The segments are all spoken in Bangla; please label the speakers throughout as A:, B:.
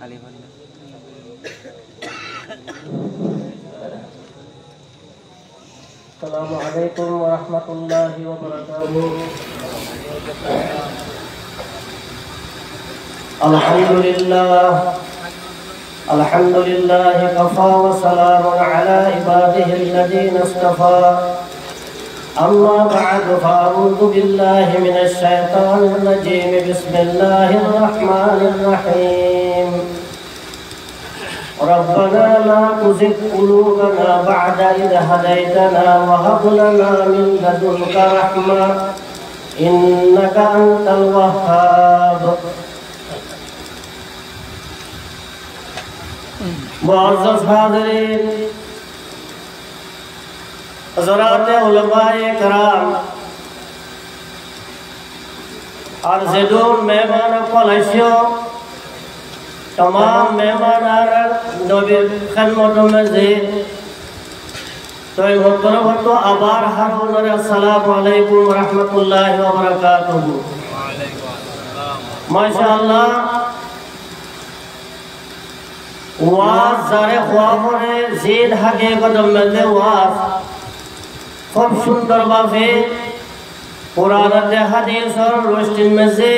A: Assalamualaikum warahmatullahi wabarakatuh. Alhamdulillah kafa wa salamun ala ibadihi alladhina istafa. Amma ba'du, fa'udhu billahi minash shaitanir rajim. Bismillahirrahmanirrahim. Rabbana la tuzigh qulubana ba'da idh hadaytana wa hab lana min ladunka rahmah innaka antal wahhab. मुअज़्ज़ज़ हाज़िरीन, हज़रात उलमाए कराम, अर्ज़दूर मेहमान पलशियो, तमाम मेहमान नबी खिदमत में से तो मुहतरम तो आबार हर अस्सलामु अलैकुम व रहमतुल्लाहि व बरकातुहू। माशाअल्लाह ওয়াজ যারে খোয়া পরে জিন হাগে কদম মেলে ওয়াজ খুব সুন্দরভাবে কোরআন হাদিসের রোশনি মেজে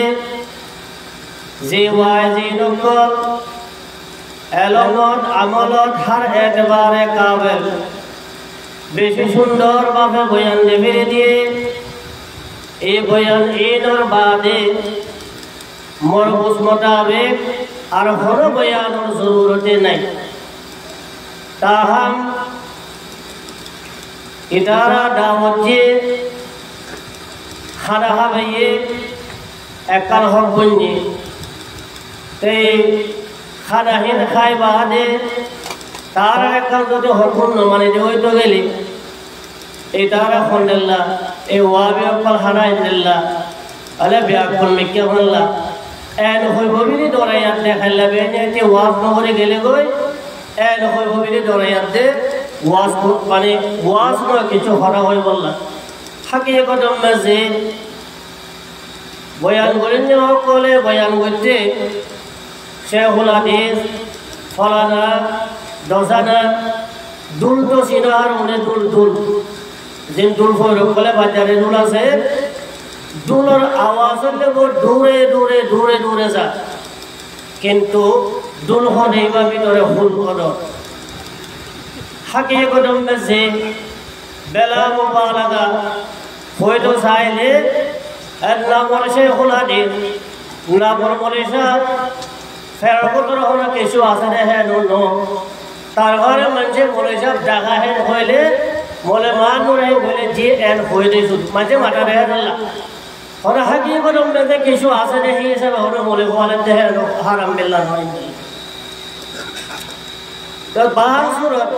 A: যে ওয়াজি নকল এলমত আমলত হার একবারে কাবেল বেশি সুন্দরভাবে বয়ান দেবে দিয়ে এই বয়ান এর বাদে মরবুস মোতাবেক আর হলো বয়ানোর জরুরতে নাই। তাহাম ইদারা দাওয়াত যে খানা হাবাইয়ে একাল হক বন্যে এই খানা হিন খাই বাদে তারা একাল যদি হকুন্ন মানে যে হইতো গেলি এই তারা খন্ডেল্লা এই ওয়াবি অকল হারাই দিল্লা আলে ব্যাকল মিক্কে হল্লা এন হই ভবিনি দরায়াত দেখাইলা বেনে ওয়াজ নগরে গেলে গই এন হই ভবিনি দরায়াত ওয়াজ মানে ওয়াজ না কিছু হরা হই বললা হাকি কদম মেজে বয়ান করেন যে সকলে বয়ান করতে শেখুল হাদিস ফলানা দসানা দুল তো সিনার উনি দুল দুল যেন দুল ফয়রক বলে বাজারে দুল আছে দুলর আওয়াজ হলে দূরে দূরে দূরে দূরে যা কিন্তু দুল হনে বা ভিতরে হুল কদর হাকি কদম মেজে বেলা মুবালাগা হয়তো চাইলে এক নামর শেখুল হাদিস নামর মনীষা ফেরকতর হলো কিছু আছে হে নো তার ঘরে মানুষে মনীষা ডাকা হেন হইলে বলে মানুরে বলে যে এন হইলে মাঝে মাথা রেহে আল্লাহ और हकीकत में से किसी आसे नहीं है सब और मोले वाले दे हराम बिल्ला नहीं तो बाहर सूरत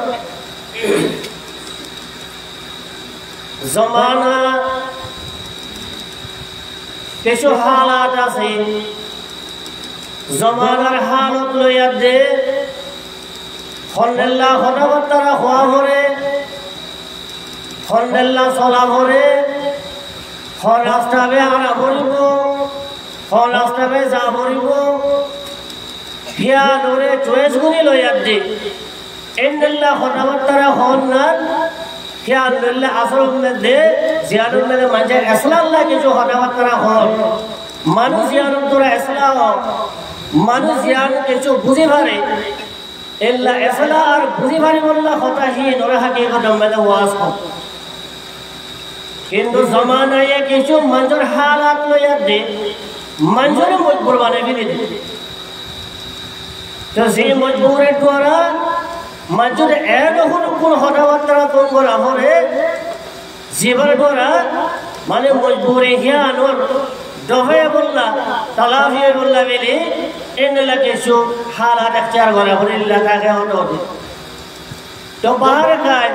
A: ज़माना किसी हालात से ज़मानार हालत लो याद दे खन्नल्ला खुदा बत्तरा खुआ हो रे खन्नल्ला सलाम हो रे খন রাস্তাবে আনা বলিব খন রাস্তাবে যা বলিব ফিয়া দরে চয়েস গুনি লইয়ার দে ইন্নাল্লাহ খনাওয়াতারা হন না ফিয়া আল্লাহ আসরুম দে জিয়ারুম দে মাঝে ইসলাল্লাহ কিছু খনাওয়াতারা হন মানুষ জিয়ারুম তোরা ইসলাম মানুষ জিয়ার কিছু বুঝি পারে ইল্লা ইসলাহ আর বুঝি পারে বললা হতাহি দরে হাকিকত মধ্যে ওয়াজ কর কিন্তু জমানায় কিছু মানুষের হালাত লইয়া দে মানুষের মজবুর বানাই ফেলে দে তো সেই মজবুরের দ্বারা মানুষের এরকম কোন হঠাৎ তোমরা হরে জীবন দ্বারা মানে মজবুরে হিয়ানোর দফে বললা তালাফিয়ে বললা বেলে এনলা কিছু হালাত এখতিয়ার করে বলে তাকে হতো তো বাহার খায়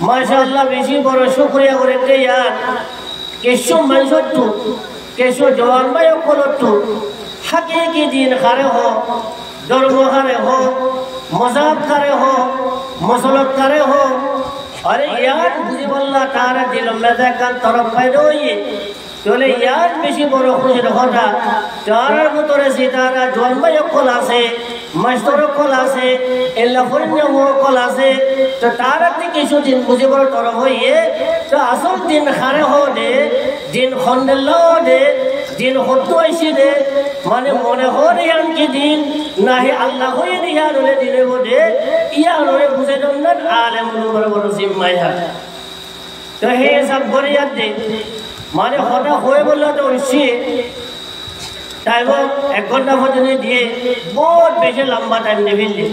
A: माशाअल्लाह बेशी बड़ो शुक्रिया करे ते यार केशो मनसोत्तु केशो जवान बायो कोलत्तु हकीकी दीन खारे हो धर्म खारे हो मज़हब खारे हो मसलक खारे हो अरे यार बुझी बोलना तारा दिल में देखा तरफ पैदा हुई चले यार बेशी बड़ो खुश रखा तारा को तोरे सितारा जवान बायो कोला से মাস্টারও কল আছে এল্লা ফরিন্যামও কল আছে তো তার একটি কিছুদিন বুঝে বড় তরফ হইয়ে তো আসল দিন খারে হদে দিন খন্ডেল দে দিন হতো আইসি দে মানে মনে হরে আনকি দিন নাহি আল্লাহ হয়ে দিয়া রলে দিনে বোধে ইয়া রলে বুঝে দন্ডন আলেম বড় বড় জিম্মাই হাত তো হে সব বরিয়াত দে মানে হঠাৎ হয়ে বললো তো ঐশী টাইম 1 ঘন্টা পর্যন্ত দিয়ে বহুত বেশি লম্বা টাইম নিবিলি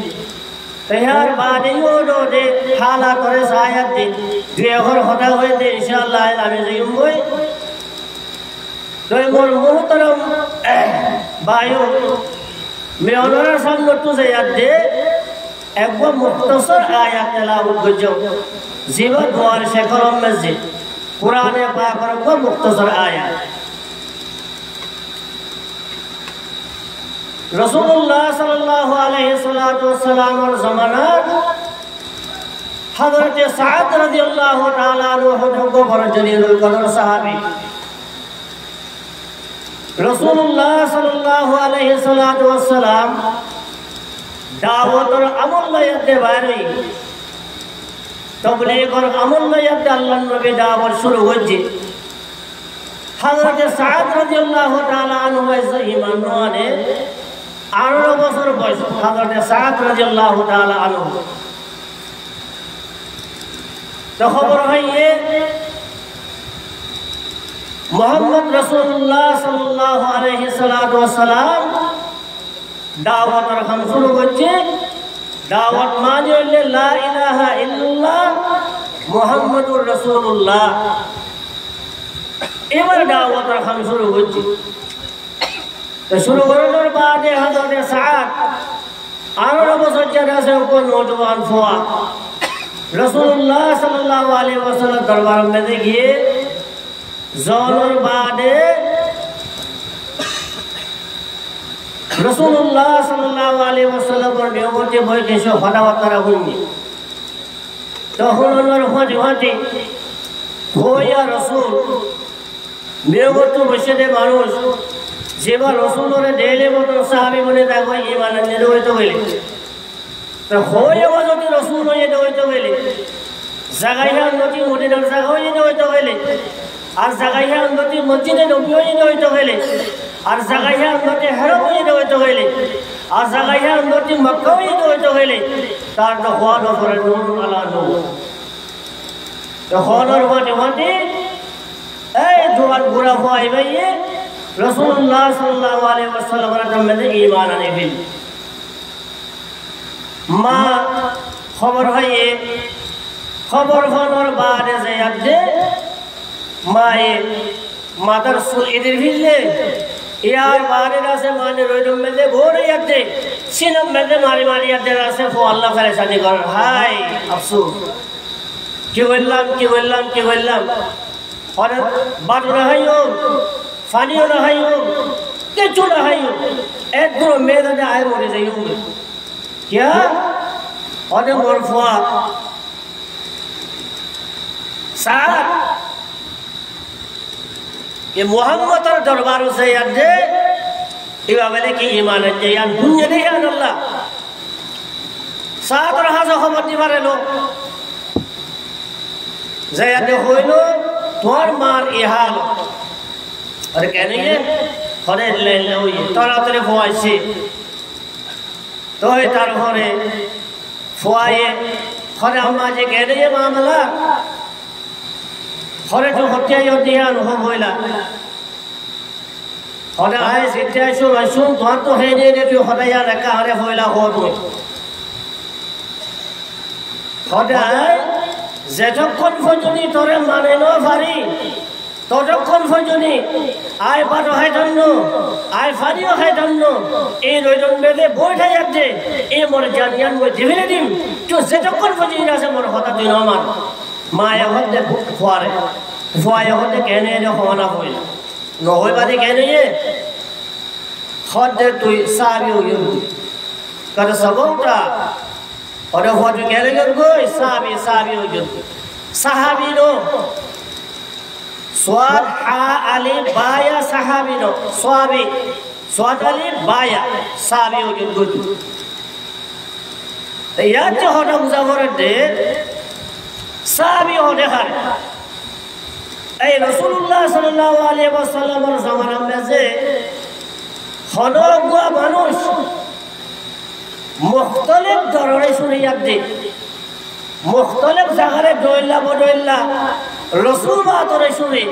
A: তৈয়ার বাদেও দে হালা করে সায়াত দিন 2 ঘর হঠাৎ হয়ে দে ইনশাআল্লাহ আমি যাইম বই তো মোর মুহতরম বায়ু মেয়রের সামনে তো যায়াত দে একবার মুখতসর আয়াত তেলাওয়াত করছো জীবন দুয়ার শেখর মসজিদ কুরআনে পাকের একবার মুখতসর আয়াত রাসূলুল্লাহ সাল্লাল্লাহু আলাইহি ওয়াসাল্লামের জামানাত হযরত সাদ রাদিয়াল্লাহু তাআলা আনহু বড় জলিলুল কদর সাহাবী রাসূলুল্লাহ সাল্লাল্লাহু আলাইহি ওয়াসাল্লাম দাওয়াতের আমল লইতে বাইরে তাবলীগের আমল লইতে আল্লাহর নবী দাওয়াত শুরু হয়েছে হযরত সাদ রাদিয়াল্লাহু তাআলা আনহু ঈমান আনে 18 বছর বয়স হযরত সাদ রাদিয়াল্লাহু তাআলা আনহু তো খবর হইয়ে মুহাম্মদ রাসূলুল্লাহ সাল্লাল্লাহু আলাইহি ওয়াসাল্লাম দাওয়াতের কাম শুরু করছে দাওয়াত মানে লা ইলাহা ইল্লাল্লাহ মুহাম্মাদুর রাসূলুল্লাহ এবার দাওয়াতের কাম শুরু করছে তো শুরু করার বাদে হযরত সাদ 18 বছর যারা উপর নওজওয়ান ফোয়া রাসূলুল্লাহ সাল্লাল্লাহু আলাইহি ওয়াসাল্লাম দরবার মধ্যে গিয়ে জোহরের বাদে রাসূলুল্লাহ সাল্লাল্লাহু আলাইহি ওয়াসাল্লামের নিয়মতে বই কিছু কথাবার্তা হয়নি তখন ওনার হজে হইয়া রাসূল নিয়মত বসে দে মানুষ যেবা রাসূলের দেলে মতো সাহাবী বলে দেখো ঈমান আনলে হইতো বলে তো হইয়া যদি রাসূল হয়ে হইতো বলে জায়গা নদী মদিনার জায়গা হয়ে হইতো বলে আর জায়গা নদী মসজিদে নবী হয়ে হইতো বলে আর জায়গা নদী হারাম হয়ে হইতো বলে আর জায়গা নদী মক্কা হয়ে হইতো বলে তার তো হওয়া করে নূর আলা নূর তো হওয়ার মধ্যে এই জোয়ান ঘোরা হওয়াই ভাইয়ে রাসূলুল্লাহ সাল্লাল্লাহু আলাইহি ওয়াসাল্লামের নামে ঈমান আনে ফেল মা খবর হইয়ে খবর হওয়ার বাদে যায়াত দে মায়ে মাদার সুল ইদির ফিলে ইয়ার বাদে আছে মানে রইদম মেলে ভোরে ইয়াতে সিনম মেলে মারি মারি ইয়াতে আছে ফো আল্লাহ ফেরেশানি কর হাই আফসোস কি বললাম और बात ना है यो फानी ना है यो के चुना है यो एक दो मेरा ने आए मोरे जाइयो क्या और मरफुआ साथ ये मोहम्मद और दरबारों से याद दे इबाबले की ईमान है यार दुनिया नहीं है अल्लाह साथ रहा जो खबर नहीं मारे लो जयादे होए लो তোর মার ইহাল আরে কেন ये ঘরে লেলে ওই তাড়াতাড়ি ফোয়াইছে তোই তার ঘরে ফোয়ায়ে ঘরে আম্মা যে কেন ये মামলা ঘরে তো হত্যাই দিয়ান হইলা ঘরে আয় সিটাই শুন তোর তো হে যে তুই ঘরে যা রাখা আরে হইলা হতো ঘরে আয় যতক্ষণ পর্যন্ত তোরে মানে না পারি ততক্ষণ পর্যন্ত আয় পাটো হয় ধন্য আয় ফারিও হয় ধন্য এই রইজন বেদে বইটা যাচ্ছে এই মোর জানিয়ান মই দিবিনে দিম তো যতক্ষণ পর্যন্ত আছে মোর হঠাৎ দিন আমার মায়া হতে ফুয়ারে হতে কেন হওয়া হইল নহই বাদে কেন হতে তুই সাবি হইল কারো সবটা और वो जो कह रहे हैं कोई साबी हो जो साहाबी नो स्वाद हा अली बाया साहाबी नो स्वाबी स्वाद अली बाया साबी हो जो ইয়াত যে হঠাৎ মুজাফরের দে সাহাবি হতে হারে এই রাসূলুল্লাহ সাল্লাল্লাহু আলাইহি ওয়াসাল্লামের জামানার মাঝে হনগুয়া মানুষ মুখতলিফ ধরনের শুনিয়াত দে মুখতলিফ জায়গায় দইল্লা বদইল্লা রসুল বাতরে শুনি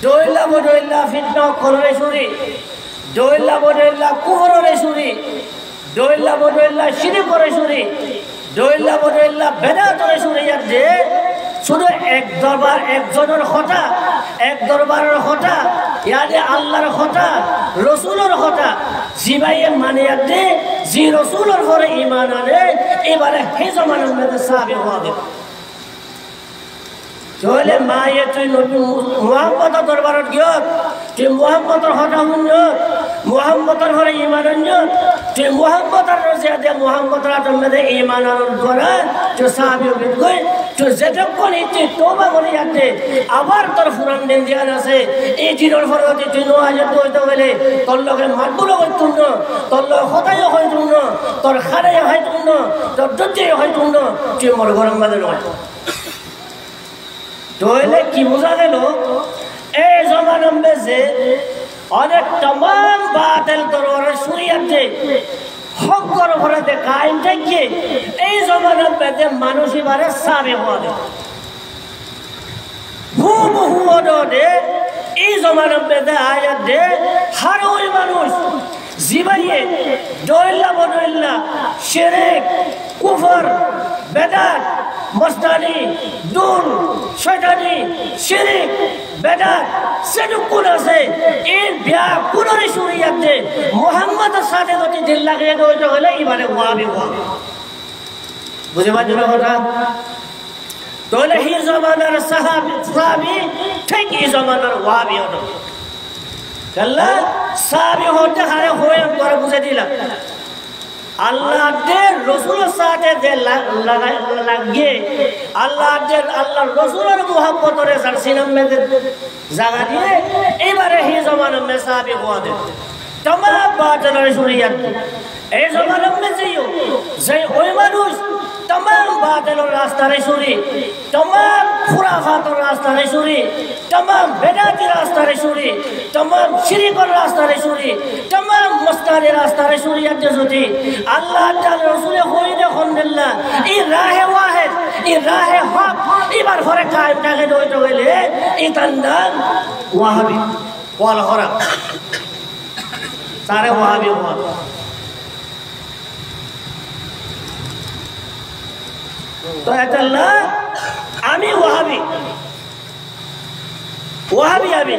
A: দইল্লা বদইল্লা ফিতনা করে শুনি দইল্লা বদইল্লা কুফরে শুনি দইল্লা বদইল্লা শিরক করে শুনি দইল্লা বদইল্লা বেদাতরে শুনিয়াত দে শুধু এক দরবার একজনের কথা এক দরবারের কথা ইয়াদে আল্লাহর কথা রসুলের কথা জিবাইয়ে মানিয়াত দে জি রসুলের ঘরে ঈমান আনে এবারে হে জমানার মধ্যে সাহাবী হবে তাহলে মায়ে তুই নবী মুহাম্মদের দরবারত গিয়ে তুই মুহাম্মদের কথা শুনছ মুহাম্মদের ঘরে ঈমান আনছ তুই মুহাম্মদের রজিয়া দে মুহাম্মদের মধ্যে ঈমান আনার দ্বারা তুই সাহাবী হবে কই তুই যতক্ষণ তুই তওবা করে যাতে আবার তোর ফুরান দিন জিয়ান আছে এই দিনের ফরতে তুই নওয়াজত হইতে গেলে তোর লগে মাতবুল হইতুন না তোর লগে খতাই হইতুন না তোর খারাই হইতুন না তোর দজ্জাই হইতুন না তুই মোর ঘরের মধ্যে নয় তাহলে কি বোঝা গেল এই জমানার মধ্যে অনেক तमाम বাতিল দরবারে শুনিয়াতে হক দরবারে কায়েম থাকে এই জমানার মধ্যে মানুষ এবারে সাবেক হবে হুমহুদে এই জমানার মধ্যে আয়াত দে হার ওই মানুষ জিবাইয়ে দইল্লা বদইল্লা শিরক কুফর বেদাত মস্তানি দুল শয়তানি শিরক বেদাত সেটুকুন আছে এই বিয়া পুনরে শুনিয়াতে মুহাম্মদের সাথে যদি দিল লাগিয়ে দইতে হলে এবারে ওয়াবি ওয়াবি বুঝে পাচ্ছেন কথা তাহলে এই জমানার সাহাবী ঠিক এই জমানার ওয়াবি হতো আল্লাহ সাহাবী হতে হারে হয়ে করে বুঝে দিলাম আল্লাহ দে রসুলের সাথে যে লাগিয়ে আল্লাহ দে আল্লাহর রসুলের মুহাব্বতের সিনাম মধ্যে জায়গা দিয়ে এবারে এই জমানার মে সাহাবী হওয়া দে तमाम बातें শুনিয়াত এই জমানার মধ্যে যে ওই মানুষ तमाम बातें रास्ता रे शुरी तमाम खुराफात रास्ता रे शुरी तमाम बेदाती रास्ता रे शुरी तमाम शिरक रास्ता रे शुरी तमाम मस्तानी रास्ता रे शुरी अजजुती अल्लाह ताला रसूल होई दे खुनल्ला ई राह वाहिद ई राह हक इबार फरे कायम टाके दोय तो गेले ई तंदान वहाबी वाल हरा सारे वहाबी हुआ तो अल्लाह आमी वहाबी वहाबी आमी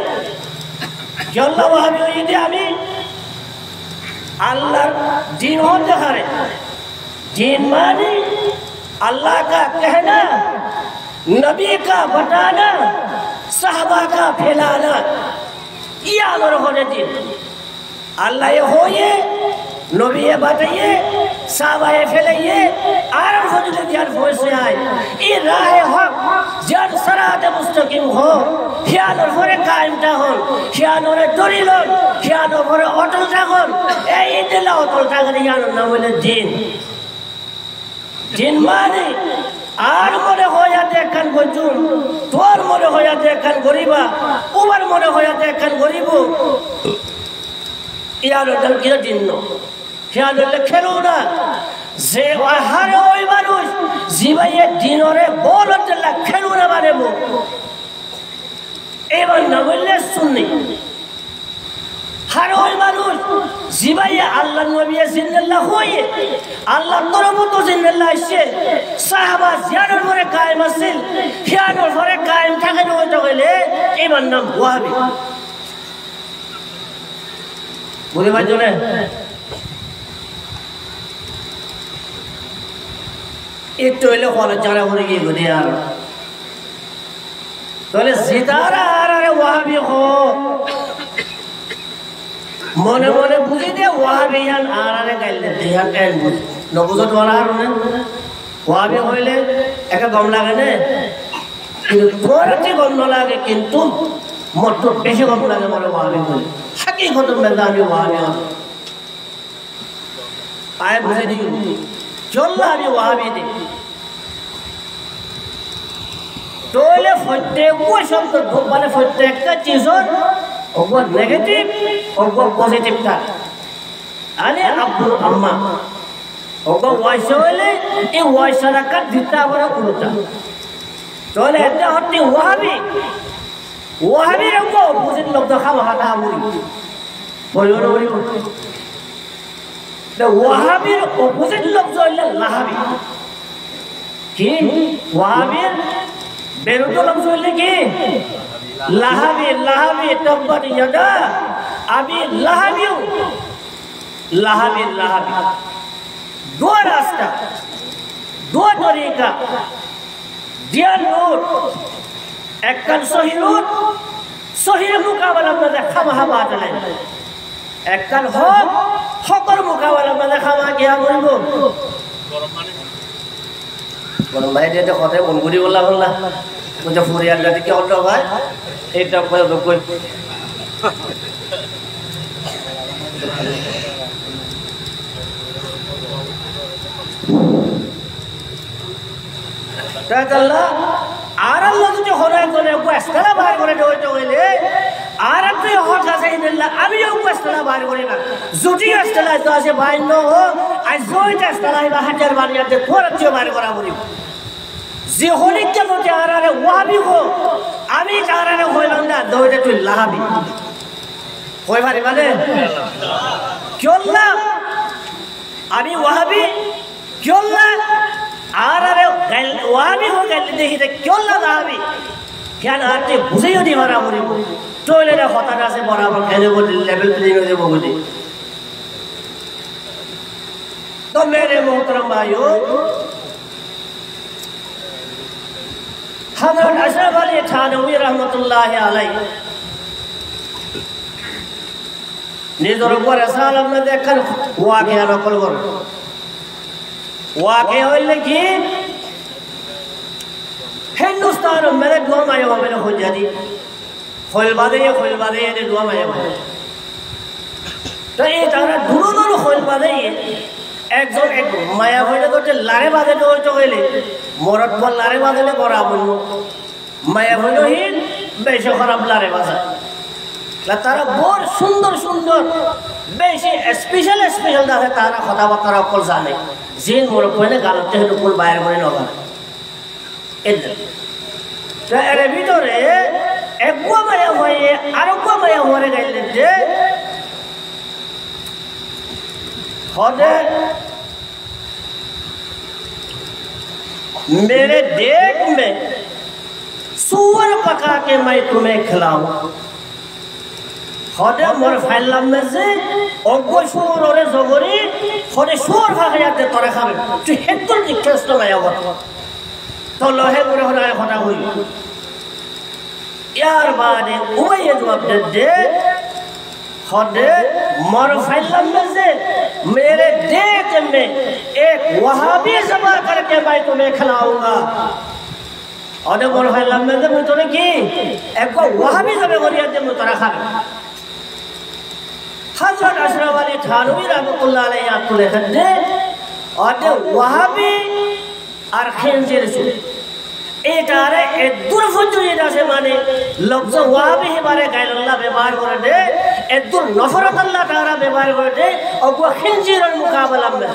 A: क्या अल्लाह वहाबी हो ये आमी अल्लाह दीन होते हरे दीन मानी अल्लाह का कहना नबी का बताना सहाबा का फैलाना ये अमर होने दीन अल्लाह ये हो ये नबी ये बताइए साहबा ये फैलाइए आरम फजल दियार फोर से आए ये राह हक जब सरात मुस्तकीम हो ख्याल और फरे कायम ता हो ख्याल और दलील ख्याल और फरे अटल ता हो ए इदला अटल ता कर यार ना बोले दिन माने আর মনে হইয়া দেখেন গজুন তোর মনে হইয়া দেখেন গরিবা উবার মনে হইয়া দেখেন গরিব ইয়ার দল কি দিন খেয়াল খেলো না যে হার ওই মানুষ জীবাইয়ে দিনরে বলতে খেলো না মানে এবার না বললে শুননি হার ওই মানুষ জীবাইয়ে আল্লাহ নবী জিন্নাল্লাহ হয়ে আল্লাহ তরফত জিন্নাল্লাহ আসছে সাহাবা জিয়ারত করে কায়েম আছিল খেয়াল করে কায়েম থাকে হইতে গেলে এবার নাম ওয়াহাবি বুঝে পাচ্ছ না একটু হইলে কলেজ যারা করে গিয়ে বুঝে আর তাহলে জিতারা আর আরে ওয়াহাবি হো মনে মনে বুঝি দে ওয়াহাবি আর আরে গাইলে দেহান কেন বুঝ নবুজত ওরা আর ওয়াহাবি হইলে একা গম লাগে না কিন্তু তোর গম না লাগে কিন্তু মত বেশি গম লাগে মনে ওয়াহাবি হইলে हकीकत में दानी वाले आए बुझे नहीं চললা আমি ওয়াহাবি দিই তাহলে প্রত্যেক শব্দ মানে প্রত্যেকটা চিজর ওপর নেগেটিভ ওপর পজিটিভটা আলে আব্বুর আম্মা ওপর ওয়াইস হলে এই ওয়াইসার কাট দিতে আবার উল্টা তাহলে এটা হচ্ছে ওয়াহাবি ওয়াহাবির ওপর অপোজিট লোক দেখা হাতা মুড়ি বলিও না বলিও ওয়াহাবির অপোজিট লোক হইলে লাহাবি কি ওয়াহাবির বেরুতো লোক হইলে কি লাহাবি লাহাবি তব্বত ইয়াদা আবি লাহাবিউ লাহাবি লাহাবি दो रास्ता दो तरीका दिया रूट एक कल सही मुकाबला में देखा महाबा चले एक कल हकर मुकाबला में देखा वहाँ क्या बोलबो बोलो मैं ये तो कहते उनगुरी बोला बोला मुझे पूरी याद जाती क्या होता है एक टप पर तो कोई তাহলে আর আল্লাহ যদি হরাই করে কোয়েস্টলা বার করে দেওয়াতে হইলে আর তুই হক আছে ইনশাআল্লাহ আমিও কোয়েস্টলা বার করি না যদি কোয়েস্টলা তো আছে ভাই ন আজ জয় কোয়েস্টলা বা হাজার বানিয়াতে খরচ বার করা বলি যে হলিকে যদি আরারে ওয়াহাবি হো আমি আরারে হইলাম না দইটা তুই লাহাবি কই পারি মানে কিল্লা আমি ওয়াহাবি কিল্লা आरे वाबी हो गए देखी थे क्यों लगा अभी क्या आते बुझे ही नहीं बराबर तो ले रहा होता ना से बराबर कहने वो लेवल प्लेइंग हो जाए मुझे तो मेरे मोहतरम भाइयों हज़रत अशरफ अली थानवी रहमतुल्लाह अलैह निज़र ऊपर साल हमने देखा वाक़या नकल कर वाक़े होले कि हिंदुस्तान में दुआ माया मैंने हो जाती खोल बादे ये दुआ माया तो ये तारा दोनों खोल बादे ये एक जो एक माया होले तो लारे बादे तो होले मोरत पर लारे बादे ले बड़ा बोलो माया होले ही बेशो खराब लारे बाजा ला तारा बहुत सुंदर सुंदर बेशे स्पेशल दासे तारा खता बतरा कल जाने जिन मोर पहले गालते हैं तो कुल बाहर बने ना बाहर इधर तो अरे भीतरे एक बुआ माया हुआ है आरोप बुआ माया हुआ है गए लेते होते मेरे देख में सूअर पका के मैं तुम्हें खिलाऊं होते मोर फैला में से অজ্ঞ সুর ওরে জগরি হরে সুর ভাগে যাতে তোরে খাবে তুই হেতুল নিকষ্ট মায়া বল তো লহে করে হরায় হটা হই यार बाने उमैया जवाब दे हदे मर फैलम में से मेरे देख में एक वहाबी जमा करके मैं तुम्हें खिलाऊंगा हदे मर फैलम में से मुझे की एक वहाबी जमा करिया दे मुझे रखा हज़रत अशरफ अली थानवी रहमतुल्लाह अलैह आपको लिखते हैं और ये वहाबी और खिंजीर से एक आरे एक दुर्फजुरी जैसे माने लफ्ज़ वहाबी हमारे गायल अल्लाह व्यवहार कर दे एक दुर नफरत अल्लाह तारा व्यवहार कर दे और वो खिंजीर और मुकाबला में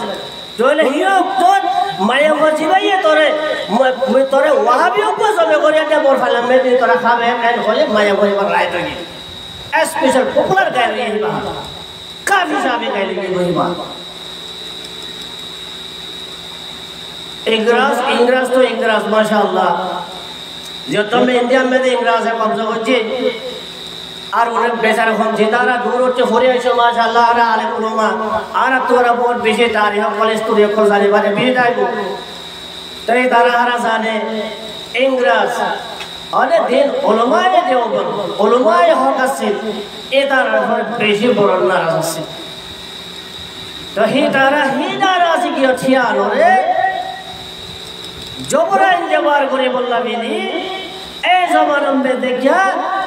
A: जो ले हियो तो माया वजीबा ये तोरे वहाबी को सब करिया दे मोर फलम में भी तोरा खावे एंड होले माया वजीबा राइट होगी स्पेशल पॉपुलर कर रही है बात काफी साहब कह लेंगे वही बात इंग्रज तो इंग्रज माशाअल्लाह जो तुम इंडिया में तो इंग्रज है कब्जा होती और उन्हें बेचारे हम जितारा दूर होते हो रहे हैं माशाअल्लाह आरा आलिम उलमा आरा तोरा बहुत बेचे तारीख कॉलेज तो ये खोल जाने वाले भी जाएगो तो ये तारा आरा जाने इंग्रज अरे दिन उलमाए देवबन उलमाए हकासे एतारा बेशी बोरन नाराज़ तो ही नाराज़ी की अथियार रे जोबरा इंतजार करे बोलना बिनी এই জমানা में देखिए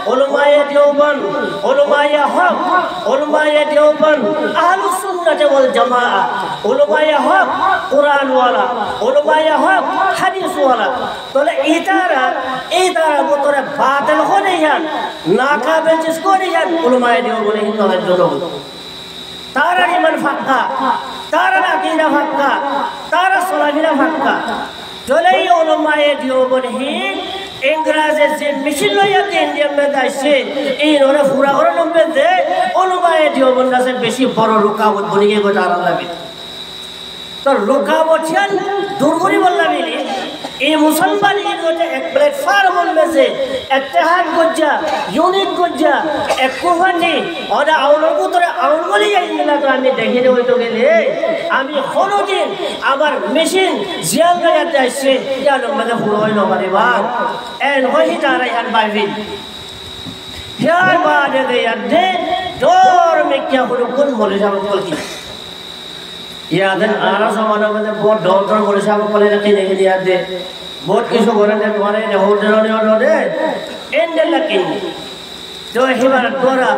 A: उलमाए देवबंद उलमाए हक उलमाए देवबंद अहलुस सुन्नत वल जमाआ उलमाए हक कुरान वाला उलमाए हक हदीस वाला तो इतारा वो तोरे बातिल हो नहीं है नाकाबिल जिसको नहीं है उलमाए देवबंद हिंदू है जो लोग तारा ईमान फक्का तारा अकीदा फक्का तारा सलाफिना फक्का चले ये उलमाए देवबंद ही इंग्रजी से मिशन लोया के इंडिया में दाइसे इन्होंने पूरा और नंबर दे उलमाए देवबंद से बेसी बड़ो रुकावट बनी के गुजारा लगे तो रुकावट चल दुर्गुनी बोलना मिली ये मुसलमान ये जो एक प्लेटफॉर्म में से इत्तेहाद गुज्जा यूनिट गुज्जा एक कुहानी और आउलोगु तो आउलगुली ये इंगला तो आमी देखे दे तो के लिए आमी कोनो दिन आवर मिशन जियाल का जाता है से या लोग मतलब फुरोई नो करे बात एन वही तारा यार बाइबिल यार बात दे यार दे डोर में क्या फुरुकुन मोले जाम बोल की यादन आरा समाना में बहुत डॉक्टर बोले साहब बोले रखी नहीं दिया दे बहुत किसी को रखने तुम्हारे ने होटल दे एंडल लकिन जो ही बार द्वारा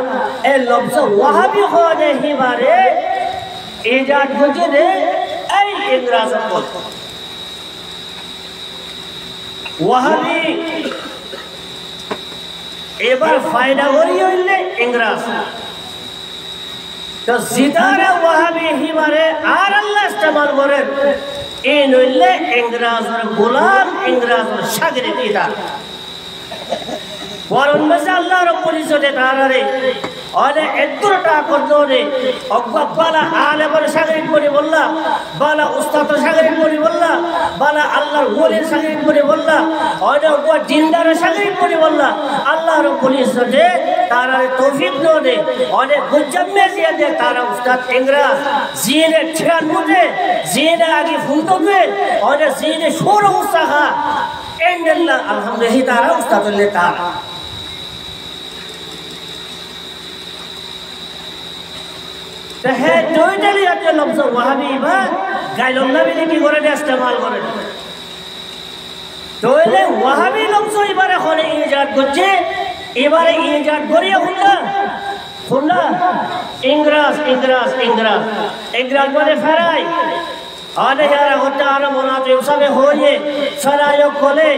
A: ए लफ्ज़ वहाँ भी हो दे ही बारे इजाद मुझे दे ऐ इंग्राज़ बोल वहाँ भी एक बार फायदा हो रही हो इल्ले इंग्राज़ तो सितारा वहाँ भी ही बारे आर अल्लाह इस्तेमाल करे इन इल्ले इंग्राज़ और गुलाम इंग्राज़ और शागिर्द इधर और उनमें से अल्लाह रब्बुल इज़्ज़त तारा रे और इतना टाकर दो रे अब्बा बाला आले पर शागिर्द बोले बोला बाला उस्ताद शागिर्द बोले बोला बाला अल्लाह वली शागिर्द बोले बोला और अब्बा जिंदार शागिर्द बोले बोला अल्लाह रब्बुल इज़्ज़त तारा रे तौफीक दो दे और गुज्जब में ज़ियादे तारा उस्ताद इंग्राज़ ज़ीने छान मुझे ज़ीने आगे फुंदो में और ज़ीने शोर उस्ताहा एंडल्ला अल्हम्दुलिल्लाह तारा उस्ताद ले तारा तो है टोटली अच्छे लफ्ज़ वहाँ भी बात गायलोंना भी नहीं करे दे इस्तेमाल करे तो ये वहाँ भी लफ्ज़ इबारे खोले इजाद कुचे इबारे इजाद करिए खुला इंग्राज़ इंग्राज़ इंग्राज़ इंग्राज़ वाले फराई आने यार होता आना मोनाते उसा में हो ये फरायों खोले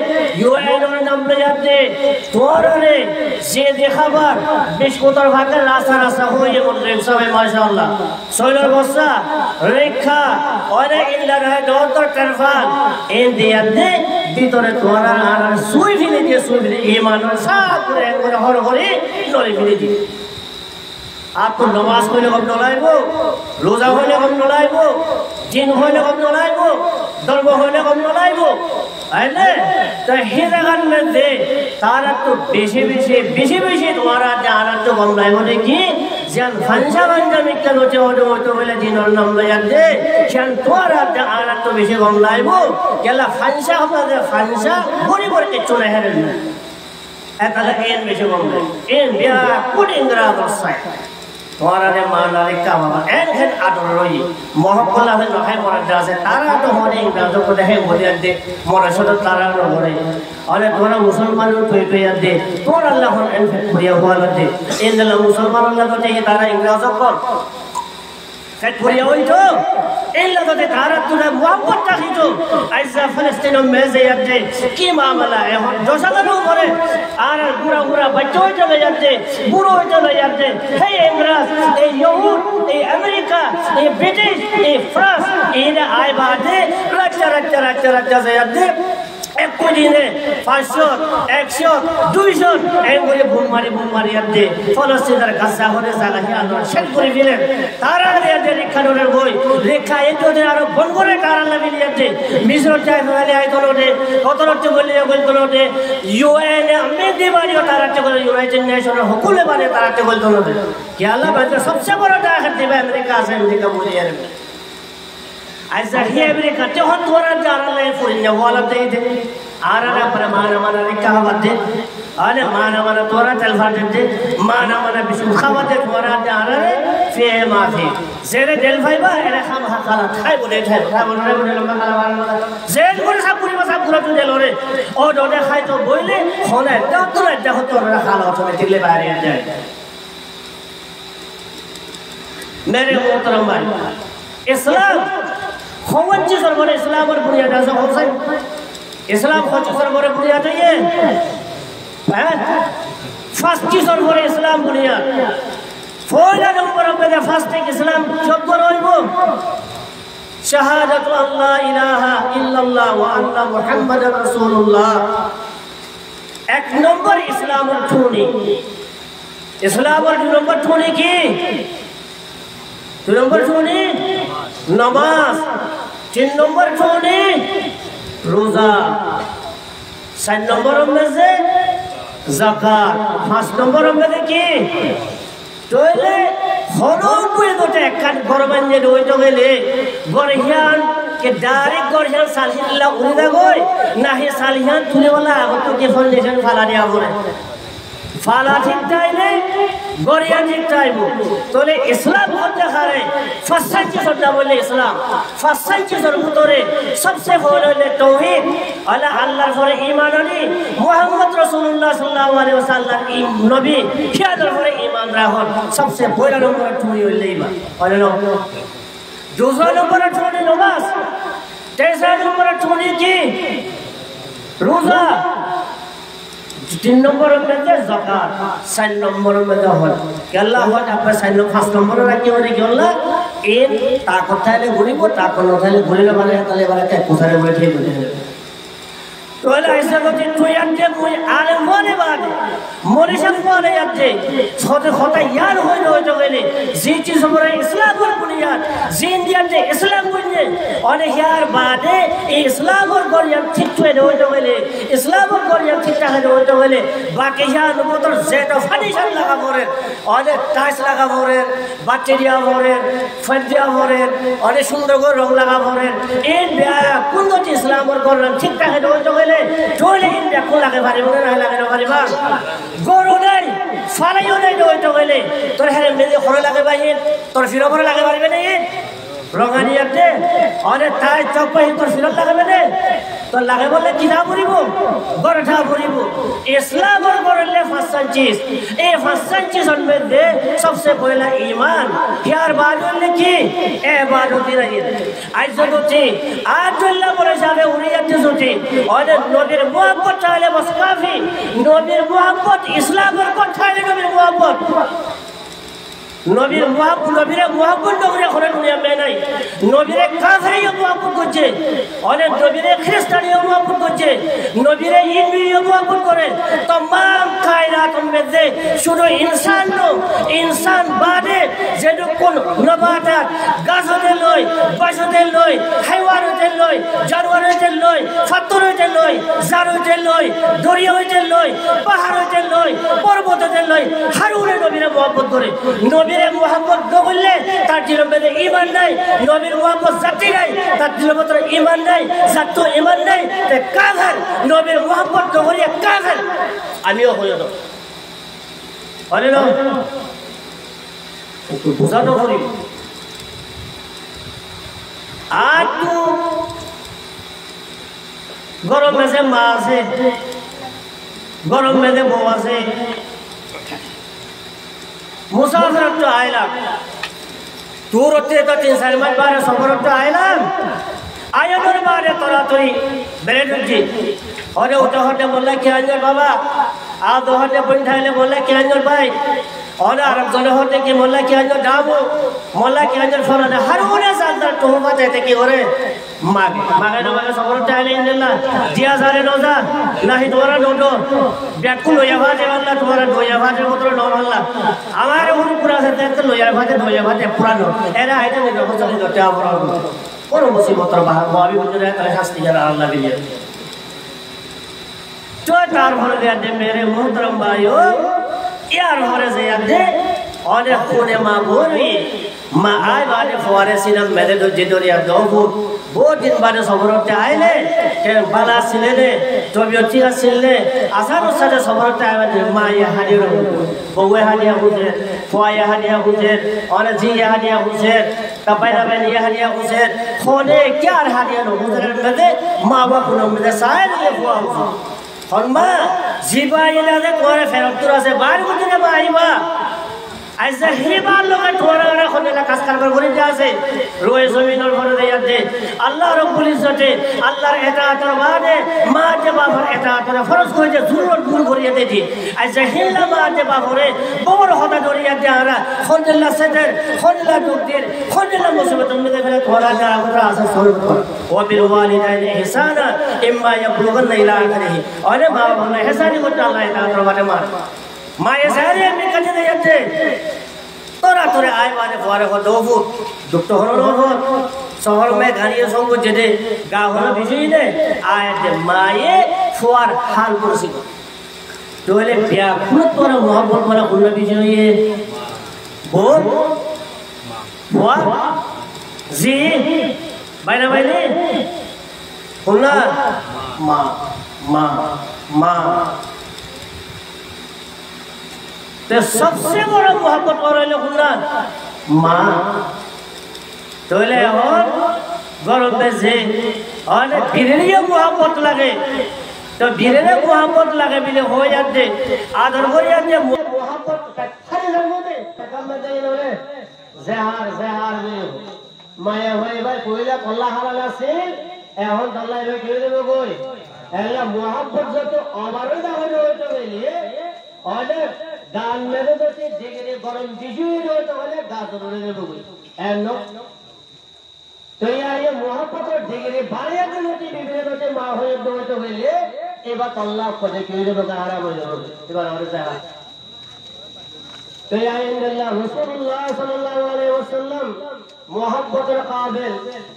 A: यूएन और नंबर जाते तोड़ा रे ये देखा बार बिस्कुटर भाकर रासा हो ये मुद्रे उसा में माशाअल्लाह सोलर बस्सा रेखा और इन लड़ाई डॉक्टर टर्फान इन दिया दे बीतोरे तोड़ा आना सुई भी नहीं दिया सुई भी नहीं ईमान और साथ पूरे हर होरी नॉलेज भी नहीं दी आपको नमाज को ले कब नलाइबो रोजा होने कब नलाइबो जिन होने कब नलाइबो दरबो होने कब नलाइबो ऐले तो हिरगन में दे तारा तो बेशी तुम्हारा जाना तो कम लाइबो देखी जन फंसा बंजा मिक्का लोचे हो तो बोले जिन और नाम ले दे जन तुम्हारा जाना तो बेशी कम लाइबो क्या फंसा अपना फंसा बोरी के चुने हैं ऐसा एन बेशी कम ले एन बिया कुछ इंगरा बरसाए तुम्हारा ने माना लिखा बाबा एन है आदरोई मोहब्बत है ना है मोरा जासे तारा तो होने इंग्रजों को देखे बोले दे मोरा शब्द तारा न होने और तुम्हारा मुसलमान लोग पे दे तुम्हारा अल्लाह को एन पे पूरा हुआ दे इन लोग मुसलमान अल्लाह को चाहिए तारा इंग्रजों को सेट पूरा हुई तो इन लोगों ने तारा तुझे मोहब्बत ताकि तो ऐसा फ़लस्तीन में से याद की मामला है हम जो सगलों बोले आर पूरा बच्चों चले जाते बुरो चले जाते है इंग्रज ये यूरोप ये अमेरिका ये ब्रिटिश ये फ्रांस ये आए बातें रच्चा से याद एक को जिन्हें 500 100 200 एक को ये बुमारी याद दे फ़लस्तीन का कस्सा होने साला ही आंदोलन शेख पूरी फिले तारा ने याद दे लिखा नोरे बोई लिखा ये तो दे आरो बनगोरे तारा लगी याद दे मिस्र चाहे वाले आए तो लोटे कतरत बोले तो लोटे यूएन अम्मे दीवारी और तारा चे बोले यूनाइटेड नेशन हुकूमत वाले तारा चे बोले तो लोटे क्या अल्लाह बंदे सबसे बड़ा दाखिल दिवा अमेरिका से अमेरिका बोले यार ऐसा ही अमेरिका जो हम थोड़ा जाना नहीं फुरिंजा वाला दे आरा ना परमाना माना ने कहा बात अरे माना माना तोरा टेलफा दे माना माना बिसु खावाते तोरा दे आरे फे माफी जेरे टेलफाई बा एरे खाम खाला खाई बोले लम्बा खाला वाला जेन बोले सब पूरी मसा पूरा तू देलोरे ओ दोडे खाई तो बोले होने तो तोरा दे हो तोरा खाला ऑटोमेटिकली बाहर आ जाए मेरे मोहतरम भाई इस्लाम खोवन चीज़ और इस्लाम और बुनियाद ऐसा हो सकता इस्लाम खोवन चीज़ और बुनियाद है ये फर्स्ट चीज़ और इस्लाम बुनियाद फोड़ा नंबर पे दे फर्स्ट एक इस्लाम जब करोई वो शहादत अल्लाह इलाहा इल्लल्लाह व अन्ना मुहम्मद रसूलुल्लाह एक नंबर इस्लाम और ठूनी इस्लाम और नंबर ठूनी की नंबर ठूनी नमाज 3 नंबर ठूनी रोजा 7 नंबर में से ज़कात 5 नंबर में से की তোলে হরণ করে দুটো একখান গরমান যে রইতো গেলে গরহিয়ান কে ডাইরেক্ট গরহিয়ান সালহিল্লাহ উড়ে গই নাহি সালহিয়ান তুলেওয়ালা আগত কে ফাউন্ডেশন ফালা দিয়া বলে ফালা ঠিক টাইমে গরিয়ান ঠিক টাইমে তোলে ইসলাম হতে হারে ফার্স্ট চীজটা বলে ইসলাম ফার্স্ট চীজের ভিতরে সবচেয়ে বড় হলো তাওহীদ আল্লাহর পরে ঈমান আনি মুহাম্মদ রাসূলুল্লাহ সাল্লাল্লাহু আলাইহি ওয়াসাল্লাম নবী খেয়ালের পরে ঈমান রাখুন সবচেয়ে বড় নম্বর তুমি হইলে ঈমান হলো দুসরা নম্বর তুমি নামাজ তেসরা নম্বর তুমি কি রোজা 3 नंबर में दे ज़कात 7 नंबर में दे हज कि अल्लाह हज आप 5 नंबर रखी हो कि अल्लाह इन ताकत थाले गुणी को ताकत न थाले गुणी न वाले ताले वाले के कोथारे बोले ठीक हो जाए तो ऐसा को तो याद दे कोई आलम होने बाद मनुष्य को आने याद दे छोटे खोटा याद हो जो गले जी चीज हमारे इस्लाम पर बुनियाद जिंदगी दे इस्लाम बुनियाद और यार बादे इस्लाम और गोरियन ठीक हो जो गले इस्लाम और गोरियन ठीक हो जो गले बाकी यार नबूतर जेड फाउंडेशन लगा बोरे और टाइस लगा बोरे बैक्टीरिया बोरे फंजिया बोरे और सुंदर को रंग लगा बोरे इन कुंदो इस्लाम और गोरियन ठीक हो जो गले जोले इंडिया को लगे भारी बोले ना लगे ना भारी बार गोरो नहीं फालायो नहीं जो गले तो हेरे मेरे खोले लगे भाई तो फिर ओपर लगे भारी में नहीं रंगानी आते और ताई चौपाई तो फिर लगे में नहीं तो लगे बोले किना बुरीबो गोरठा बुरीबो इस्लाम और गोरले फर्स्ट चीज ये फर्स्ट चीज उनमें दे सबसे पहला ईमान यार बाजू लिखी ए बाजू दी रही आज जो थी आज जो अल्लाह बोले जावे उन्हीं अच्छे सोची और नबीर मोहब्बत चाहे बस काफी नबीर मोहब्बत इस्लाम और को चाहे नबीर मोहब्बत नबीर मोहब्बत नगरे खोले दुनिया में नहीं नबीर काफिर मोहब्बत করছে অনেক নবীর খ্রিস্টানি মোহব্বত করছে নবীর হিন্দু মোহব্বত করে तमाम কায়নাত মধ্যে শুধু ইনসান বাদে যেরকম নবাতাত গাছতে লয় বাসতে লয় হাইওয়ানতে লয় জানোয়ারতে লয় ফাত্তরতে লয় জারতে লয় দরিয়াতে লয় পাহাড়তে লয় পর্বততে লয় হারুনে নবীর মোহব্বত করে নবীর মোহাম্মদ নগলে তার দিলের মধ্যে ঈমান নাই নবীর মোহাম্মদ জাতি নাই তার দিলের মধ্যে ঈমান নাই জাতো ঈমান নাই তে কাফের নবীর মোহাম্মদ নগলে কাফের আমিও হই না আরে না একটু বুঝানো করি আজ তো গরম মেসে মা আছে গরম মেসে বউ আছে मुसाफिर तो आयला दूर होते तो 3-4 माह बाद सफर तो आयला आयो नर बारे तोरा तोरी बेरेड जी और उठा होते बोला कि अंजल बाबा आप दो होते पंठाइले बोला कि अंजल भाई और आराम चले होते कि बोला कि अंजल डाबो बोला कि अंजल फराना हर उन्हें सालदार तो हम बताते कि ओरे मागे ना मागे सफर तो आयले इंजल्ला दिया सारे नौजा नहीं तुम्हारा नोटो ব্যাকুল হইয়া ভাতে আল্লাহ তোমার দইয়া ভাতে মতো নর আল্লাহ আমার ওর পুরা সাথে তো লইয়া ভাতে পুরানো এরা আইতে না কথা করতে আমরা কোন মুসিবতর ভাবি বুঝরে তার শাস্তি করা আল্লাহ দিয়ে তো তার ভরে দে মেরে মোহতরম ভাইও ইয়ার ভরে যে দে অনেক কোনে মা বলি মা আয় বাদে ফোয়ারে সিনাম মেলে তো জিদরিয়া দবু বহুত দিন বাদে সবরতে আইলে কে বালা ছিলেনে তবিয়তি আসিলে আসার সাথে সবরতে আইলে মা ইয়া হাজির বউয়ে হাজিয়া হুজে ফোয়া হাজিয়া হুজে অনে জি হাজিয়া হুজে তাবাইলা বেন ইয়া হাজিয়া হুজে কোনে কি আর হাজিয়া হুজের মেলে মা বাবা কোন মেলে সাইল লে ফোয়া হুজে হনমা জিবা ইলাদে করে ফেরতুর আছে বার বুঝিনে মা আইবা আইসা হিবার লোকে ঠোরা খনেলা কাজ কারবার করে আছে রয়ে জমিনের পরে দেয়াতে আল্লাহ রাব্বুল ইজ্জতে আল্লাহর ইতাআতের বাদে মা যে বাবার ইতাআতের ফরজ করে যে জুরুর দূর করিয়ে দেজি আইসা হিল্লা মা যে বাবরে বড় হতা দরিয়া দেরা খনেলা সেদের খনেলা দুঃখের খনেলা মুসিবত মধ্যে ফেলে ঠোরা যা আমরা আছে সরব ওয়া বিল ওয়ালিদাইনি ইহসানা ইম্মা ইয়াবলুগান্না ইলা আখিরিহি আরে মা বাবা ইহসানি করতে আল্লাহ ইতাআতের বাদে মায়ে সারে আমি কাছে যাচ্ছে তোরা তোরে আয় মানে ফোয়ারে কো দবু দুঃখ হলো শহর মে গাড়িয়ে সঙ্গ যেতে গা হলো বিজয়ী নে আয় যে মায়ে ফোয়ার হাল করছি তোলে বিয়া খুদ তোরা মোহাম্মদ বলা কোন বিজয়ী বল ফোয়া জি বাইনা বাইনে কোনা মা মা মা तो सबसे बड़ा मोहब्बत और खुदा माँ तोले और गौरव से और बिरलिया मोहब्बत लगे तो बिरले मोहब्बत लगे बिले हो जाते आदर हो जाते मोहब्बत खाली लगो दे कम में दे रे जहार जहार में माया होए भाई कोईला अल्लाह हलाला से এখন আল্লাহ এর কে দেব কই এলা মোহব্বত যত আমারও দাও হইতো বলে অনেক গান মেরে যদি ডিগ্রি গরম বিজুই হইতো বলে গাছ ধরে দেব কই এনো তো এই মোহব্বতের ডিগ্রি বাড়িয়ে দিলে বিবির হতে মা হয়ে হইতো বলে এবার আল্লাহ খোদে কে দেব আরাম হয়ে যাবে এবার আমাদের চাই তো এই আল্লাহ রাসূলুল্লাহ সাল্লাল্লাহু আলাইহি ওয়াসাল্লাম मोहब्बतुल काबिल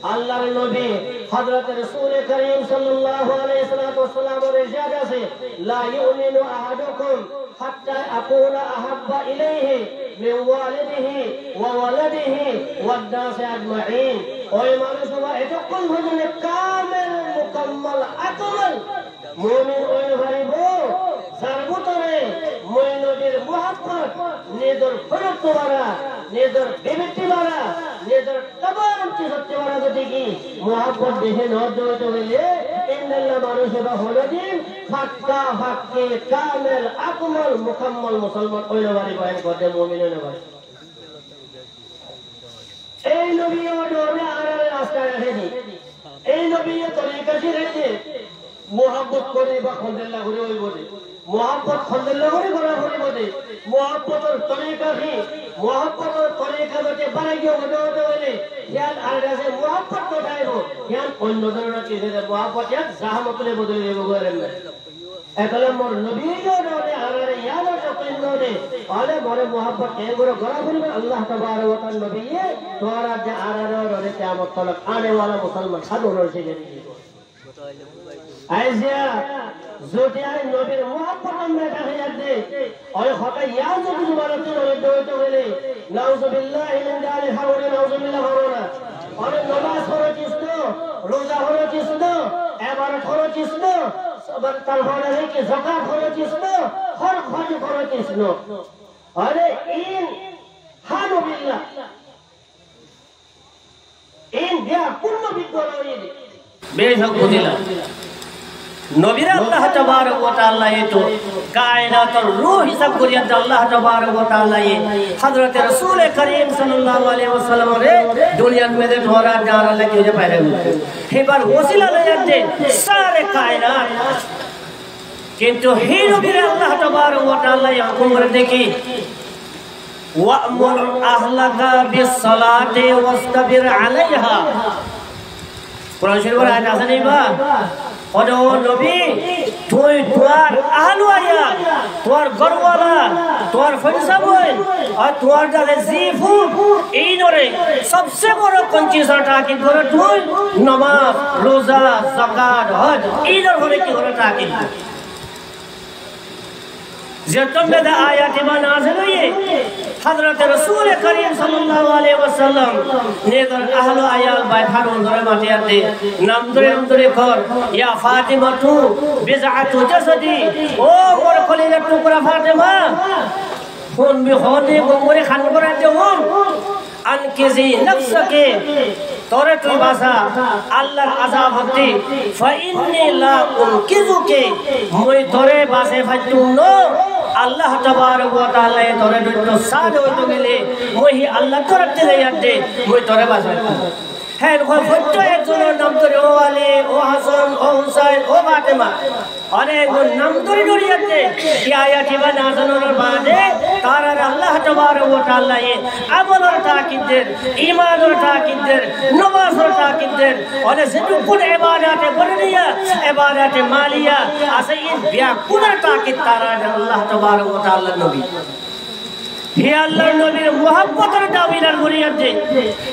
A: अल्लाहर नबी हजरत रसूल करीम सल्लल्लाहु अलैहि वसल्लम और इरशाद से ला युमिनु अहादुकुम हत्ता अकूना अहब्बा इलैहि मिन वालिदिही व वलदिही वद नास अजमाइन ओय মানুষ এতক্ষণ পর্যন্ত কামেল মুকাম্মাল আকমাল মুমিন ওই ভাইবো সর্বতরে মই নবীর মোহাব্বত নিজের ফরত বাড়া নিজের বিবেকটি বাড়া নিজের तमाम चीज সত্যি বাড়া যদি কি মোহাব্বত দেখে নজরতে হইলে ইন্নাল্লাহ মানুষ বা হলো দিন ফাক্কা ফাক্কে কামেল আকমাল মুকাম্মাল মুসলমান ওই নবী বয়ান করতে মুমিন নবী এই নবী ওরে আড়ালে রাস্তা রেখেনি এই নবী তরিকা শিখাইছে মোহাব্বত করে বা খন্দল্লাহ করে ওই বলে মোহাব্বত খন্দল্লাহ করে করা করে বলে মোহাব্বতের তরিকা কি মোহাব্বতের তরিকা যদি বাড়াই গিয়ে হতে হলে ইয়ান আর কাছে মোহাব্বত কোথায়বো ইয়ান অন্য ধরনের কিছু মোহাব্বত ইয়ান জাহামতলে বদলে দেব করেন না একলা মোর নবীও নরে আরে ইয়াদ কইনরে আলে মোরে মোহাব্বত কে করে করা করবে আল্লাহ তাবারক ওয়া তাআলা নবী তোরা যে আরে রে কিয়ামত তলক আনে ওয়ালা মুসলমান সাধু রসে জানি আইজিয়া যদি আই নবীর মোহাব্বত আমরা দেখা যাচ্ছে ওই হতা ইয়া যদি জুবারত হইতে হইলে নাউযুবিল্লাহি মিন যালি হাওরে নাউযুবিল্লাহ হাওরা আর নামাজ ফরজিস্ত রোজা ফরজিস্ত ইবাদত ফরজিস্ত সবার তালবানা है कि যাকাত ফরজিস্ত হর খরচ ফরজিস্ত আরে ইন হানু বিল্লাহ ইন দিয়া কুল্লু বিদররি বেশক বুঝিলা নবীরা আল্লাহ তাবারক ওয়া তাআলা এতো কায়নাতের রূহ হিসাব করিয়া আল্লাহ তাবারক ওয়া তাআলা হযরত রাসূল করিম সাল্লাল্লাহু আলাইহি ওয়াসাল্লাম রে দুনিয়ার মধ্যে ধরা জানা লাগে যে পারে এবার ওসিলা লাগাতে সারে কায়নাত কিন্তু হে নবীরা আল্লাহ তাবারক ওয়া তাআলা হুকুম করে দেখি ওয়া'মুর আহলাকা বিস-সালাতি ওয়াসতাবির আলাইহা কোরআন শরীফের আয়াত আছে নি বা ওরে ও নবী তুই তোর আহলু আয়া তোর গরওয়ালা তোর ফরিসাবই আর তোর যাদের জিফু এই নরে সবচেয়ে বড় কনচিসটা কি করে তুই নামাজ রোজা যাকাত হজ এই নরে কি করে তাকি जतम में आयत नाज़िल हुई हज़रत रसूल करीम सल्लल्लाहु अलैहि वसल्लम ने कर अहलो आयाल बैठार उन्दरे माटियाते नमदरे कर या फातिमा तू बिज़अतु जसदी ओ मोर कलिले टुकड़ा फातिमा फोन में होने को मोरे खान कराते हो अनकिज़ी नफ्स के तोरे तुई बासा अल्लाह अज़ाब होती फ़इन्नी ला उनकिज़ु के मुई तोरे बासे फजुनो अल्लाह तबारक व तआला तोरे तो साद हो तो गेले मुई अल्लाह तोरे ते यादे मुई तोरे बासे है को फज्जो एक जोनो नाम तोरे ओ वाले ओ हसन ओ हुसैन ओ फातिमा अरे वो नाम तोरे डोरियाते कि आयत नाज़िल बादे तारा अल्लाह तबारक व तआला ये अमल और ताकीदेर ईमान और ताकीदेर नमाज और ताकीदेर और जितु कुल इबादत बरनिया इबादत मालिया आसे इन बिया कुल ताकीद तारा अल्लाह तबारक व तआला नबी हे अल्लाह नबीर मोहब्बतर दाविदार करियाते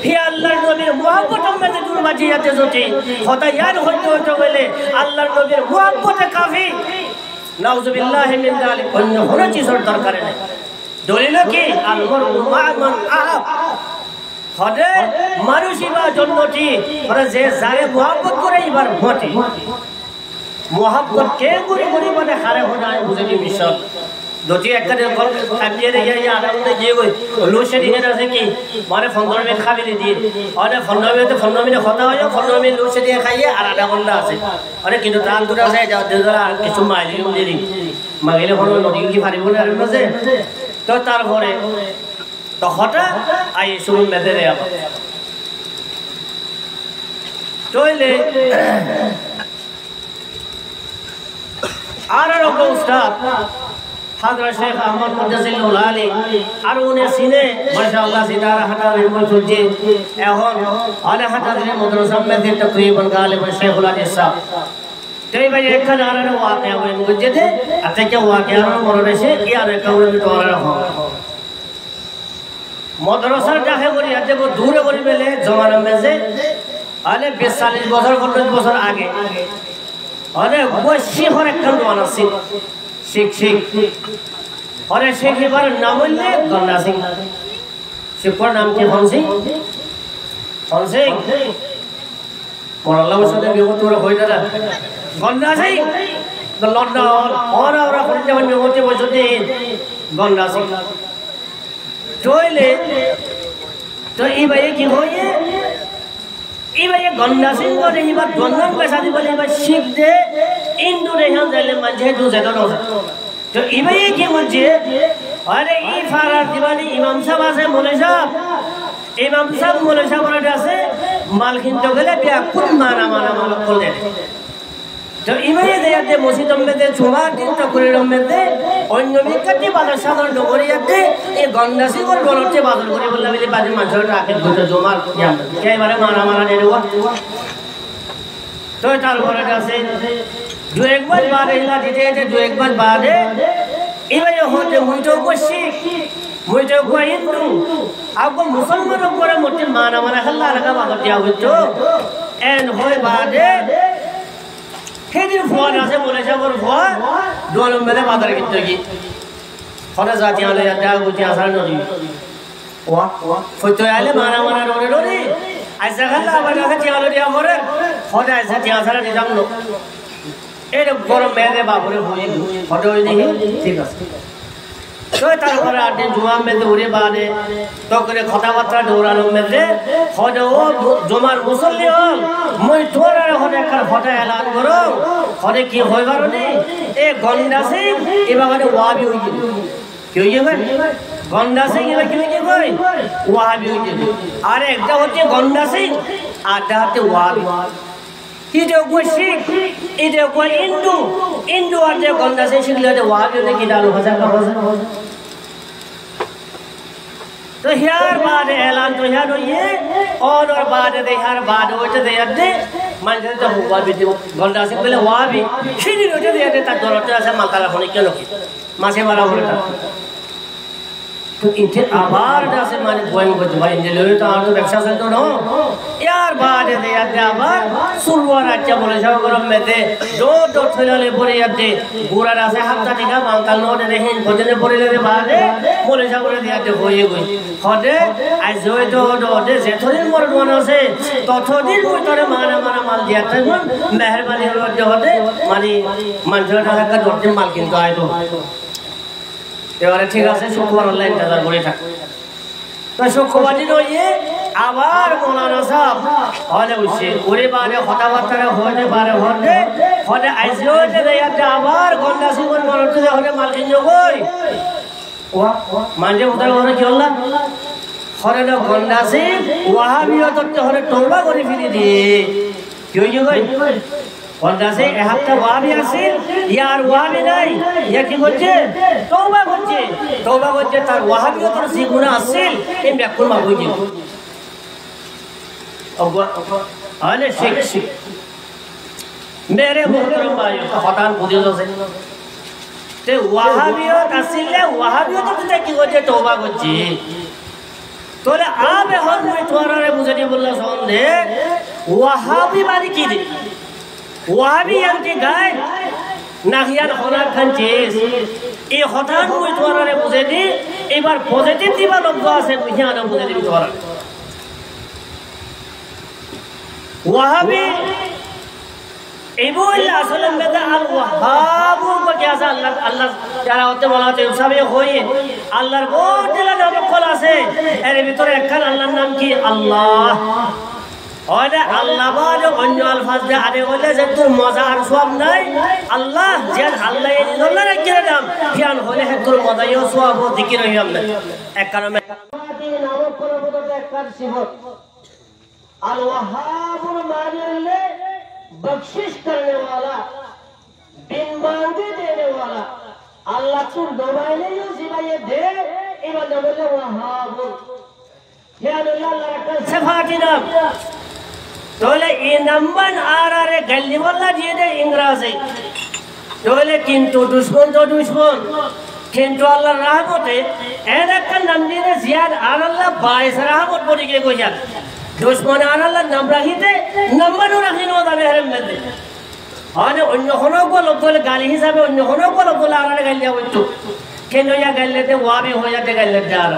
A: हे अल्लाह नबीर मोहब्बत में दूर बाजियाते जोती होता याद होते गेले अल्लाह नबीर मोहब्बत काफी नाउजुबिल्लाहि मिन जालिक अन्य होना चीज और दरकार है दलिल की अल मरउ मा मन अहब हदे मानुषिबा जन्नती और जे जारे मोहब्बत करे इबार होती मोहब्बत के गुरी गुरी बने खारे हो जाए बुझे मिशन दोती एक करे कॉल काटिए रे या आधा घंटे जे कोई लोशे दिने ना से कि मारे 15 मिनट खा भी दिए और 15 मिनट तो 15 मिनट होता है 15 मिनट लोशे दिए खाइए और आधा घंटा আছে अरे কিন্তু তার দূরে আছে যাও দেজরা কিছু মাইলি দিলি মাগিলে কোন নদী কি পারিব না আর মাঝে তো তারপরে তো হঠাৎ আই শুরু মেদে রে আবার চলে আর রকম উস্তাদ हज़रत शेख अहमद मुद्दसिल आली और उन्हें सीने माशाअल्लाह सितारा हटा में सुलझे এখন আলে হাটাদের মাদ্রাসা में थे तकरीबन गालिबन शेखुल हदीस साहब तेरी भाई एक हज़ार ने वाक़या हुए मुझे थे अच्छा क्या वाक़या ना मरने से क्या रे कौन भी तोरा हो মাদ্রাসা যাকে বলি আজ वो दूर বলি মেলে জমানা में से আলে 40 বছর 50 বছর আগে আরে বসি হরে কান্ড আনছি শিখ শিখ और शेख बार नाम ले गन्ना सिंह शिपर नाम के कौन सिंह और अल्लाह वसल्लम ने वो तोरा होई दादा गन्ना सिंह द लंडन और अपन जवन में होते बजते गन्ना सिंह जोइले तो ई भाई की होए ई भाई गन्ना सिंह को नहीं बात गन्ना पैसा दी बोले बस शिख दे इंदु रे हम दले मंजे दु जगह नो तो इबाई की मुझे अरे ई फारार दीवानी इमाम साहब आसे मौलवी साहब मौलवी साहब बोले जासे मालकिन तो गले बिया कुल माना माल खोल दे तो इबाई दे याते मस्जिद में दे जुमा दिन तो कुरेर में दे अन्य में कति बादर सागर डोरी याते ये गंडासी और डोलते बादर करे बोला मेरे बादर मांझर राके गुजर जुमा क्या क्या बारे माना दे हुआ तो तार बोले जासे जो एक बार बाद हिला देते थे जो एक बार बाद है इवन होते मुझे को शिख मुझे को हिंदू आपको मुसलमानों को मोटे माना हल्ला लगा बात दिया हुआ तो एंड होए बाद है दिन फोन आसे बोले जब और फोन दोनों में बात रखी होने जाती हैं ले जाता है कुछ आसान नहीं वाह फोटो आले माना रोने ऐसा हल्ला बना के चालो दिया मोरे होने ऐसा चांसर नहीं जानो এর গরম মেদে বাবুরে হয়ে ফটো দেখি ঠিক আছে তো তারপরে আটে জুমা মেদে উড়ে বাদে তো করে কথাবার্তা দৌড়ানো মেদে হদে ও জমার মুসল্লি হল মই তোরা হদে একটা ফটো এলান করো হদে কি হই পারনি এ গন্ডা সিং এবারে ওয়াবি হই গেল কি হই গেল গন্ডা সিং এবার কি হই গেল ওয়াবি হই গেল আর একটা হচ্ছে গন্ডা সিং আরটা হচ্ছে ওয়াবি इधे कोई शिख इधे कोई हिंदू आते गंदा से शिख लेते वहाँ भी उन्हें किताबों का ज़्यादा हो तो यार बाद ऐलान तो यार ये और बाद दे यार बाद वो तो दे यार दे मंजर तो हुआ भी गंदा से पहले वहाँ भी शिरी रोटे दे यार तक दोनों तो ऐसा मालता रखने क्यों लोग मासे वाला बोलता तो इथे आबार से माने गोइंग को भाई इंजलियो तो आर तो रक्षा से तो नो यार बाद दे यार आबार सुरवार अच्छा बोले सब गरम में दे दो थैले पड़े याते पूरा रासे हफ्ता दिखा मांगल नो दे हिन भोजने पड़े ले बाद बोले सब बोले दिया दे होई गई हदे आज जोय तो दे से थोड़ी मोर बनो से तो थोड़ी कोई तोरे माना माल दिया था मेहरबानी हो दे मानी मंजर का दोटे माल किन तो आए तो এবারে ঠিক আছে শুক্রবার আল্লাহ ইন্তজার করে থাক তো শুক্রবার দিন হইয়ে আবার মৌলানা সাহেব হলে উঠছে ওরে বারে কথাবার্তা হতে পারে হতে আইসিও যে ইয়াতে আবার গন্ডা জীবন মরতে হতে মালকিন জগই মানজে উদার হরে কি হল্লা হরে না গন্ডা সে ওয়াহাবিয়ত হরে তওবা করে ফিরে দিয়ে কি হইছে কই গন্ডা সে একটা ওয়াহাবি আছে ইয়ার ওয়াহাবি নাই ইয়া কি করছে তওবা করছে তার ওয়াহাবিয়তের যে গুনাহ আছে এই ব্যাকুল মা বুঝি আলে শেখ मेरे मोहतरम भाइयों का हतान बुझे तो से ते ওয়াহাবিয়ত আসলে ওয়াহাবিয়ত তো কি করছে তওবা করছে তোরে আবে হর মই তোরারে বুঝাতে বললা সন্দেহ ওয়াহাবি মানে কি রে ওয়াহাবি ইয়ান্তি গায় নাহিয়ান হনার খানচেস এই হঠাৎ মই তোরারে বুঝে দি এবার পজিটিভ দিবা লব্ধ আছে বুঝিয়ানা বুঝে দিবি তোরা ওয়াহাবি এই বল আসলে মেদা আল ওয়াহাব বল কি আছে আল্লাহ যারা হতে বলা হচ্ছে সবে হই আল্লাহর বহুত নাম কল আছে এর ভিতরে একখান আল্লাহর নাম কি আল্লাহ ওরে আল্লাহ বলে অন্য আলফাজ দিয়ে আরে বলে যে তোর মজা আর সওয়াব নাই আল্লাহ যে আল্লাহ এই আল্লাহর একখান নাম জ্ঞান হলে তোর মজাও সওয়াব ও জিকির হইয়াম না এক কারণে নাম কল বলতে একখান সিফত আল ওয়াহাবুর মানে बख्शिश करने वाला बिन मांगे देने वाला अल्लाह तू दबाइले जो सिवाय दे इबा नबले वहाब या अल्लाह लरकल सिफाती नाम तोले ई नंबर आरारे गल्ली वल्ला दिए दे इंग्राजी तोले किंतु दुश्मन तो दुश्मन किंतु अल्लाह रहमते एनक नाम दिए जियाद अल्लाह बाइस रहमत पड़ी के गोया दुश्मन आनाल्लाह नाम রাখিতে নাম্বারও রাখিনো দা মেহরম মধ্যে আরে অন্য কোনো গলব বলে গালি হিসাবে অন্য কোনো গলব বলে আরে গালি যাবে তো কেন ইয়া গালিতে ওয়াবি হয়ে যাবে গালিতে আর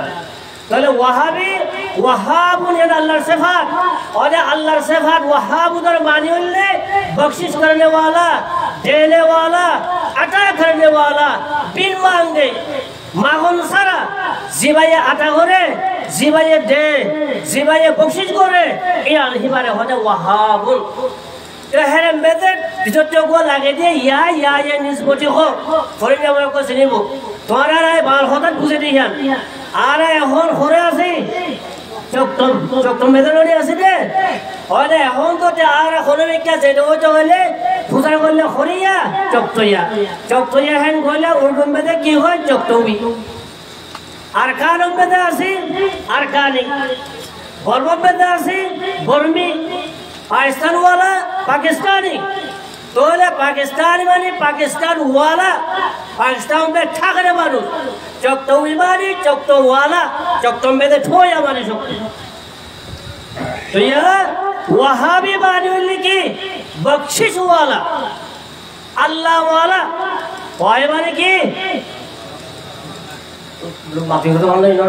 A: তাহলে ওয়াহাবুন এর আল্লাহর সিফাত আরে আল্লাহর সিফাত ওয়াহাবুদের মানে হলে বখশিশ करने वाला देने वाला अता करने वाला बिन मांगे মাগন সারা জিবায়ে আটা করে জিবায়ে দে জিবায়ে বখশিশ করে এই আলহিবারে হতে ওয়াহাবুল এহেরে মেদে ভিতরতে গো লাগে দিয়ে ইয়া নিসবতি হো পরে আমরা কো চিনিব তোরা রায় বাল হঠাৎ বুঝে দিয়ান আর এখন করে আছে চকটম মেদননি আছে দে ওরে এখন তো আর হলো কি যেটা হইতো হলে পূজা করলে হরিয়া চকটইয়া হেন কইলে উর্দু মেদে কি হয় চকটবি আর কান মেদে আছে আর কানি বর্ম মেদে আছে বর্মি পাকিস্তান वाला पाकिस्तानी तोले पाकिस्तानी माने पाकिस्तान वाला पाकिस्तान में ठाकरे मानो चकटोवी माने चकटो वाला चकटो में दे ठोया माने सब तो यह वहाबी माने की बख्शिश वाला अल्लाह वाला वाय माने की माफी को तो मान नहीं ना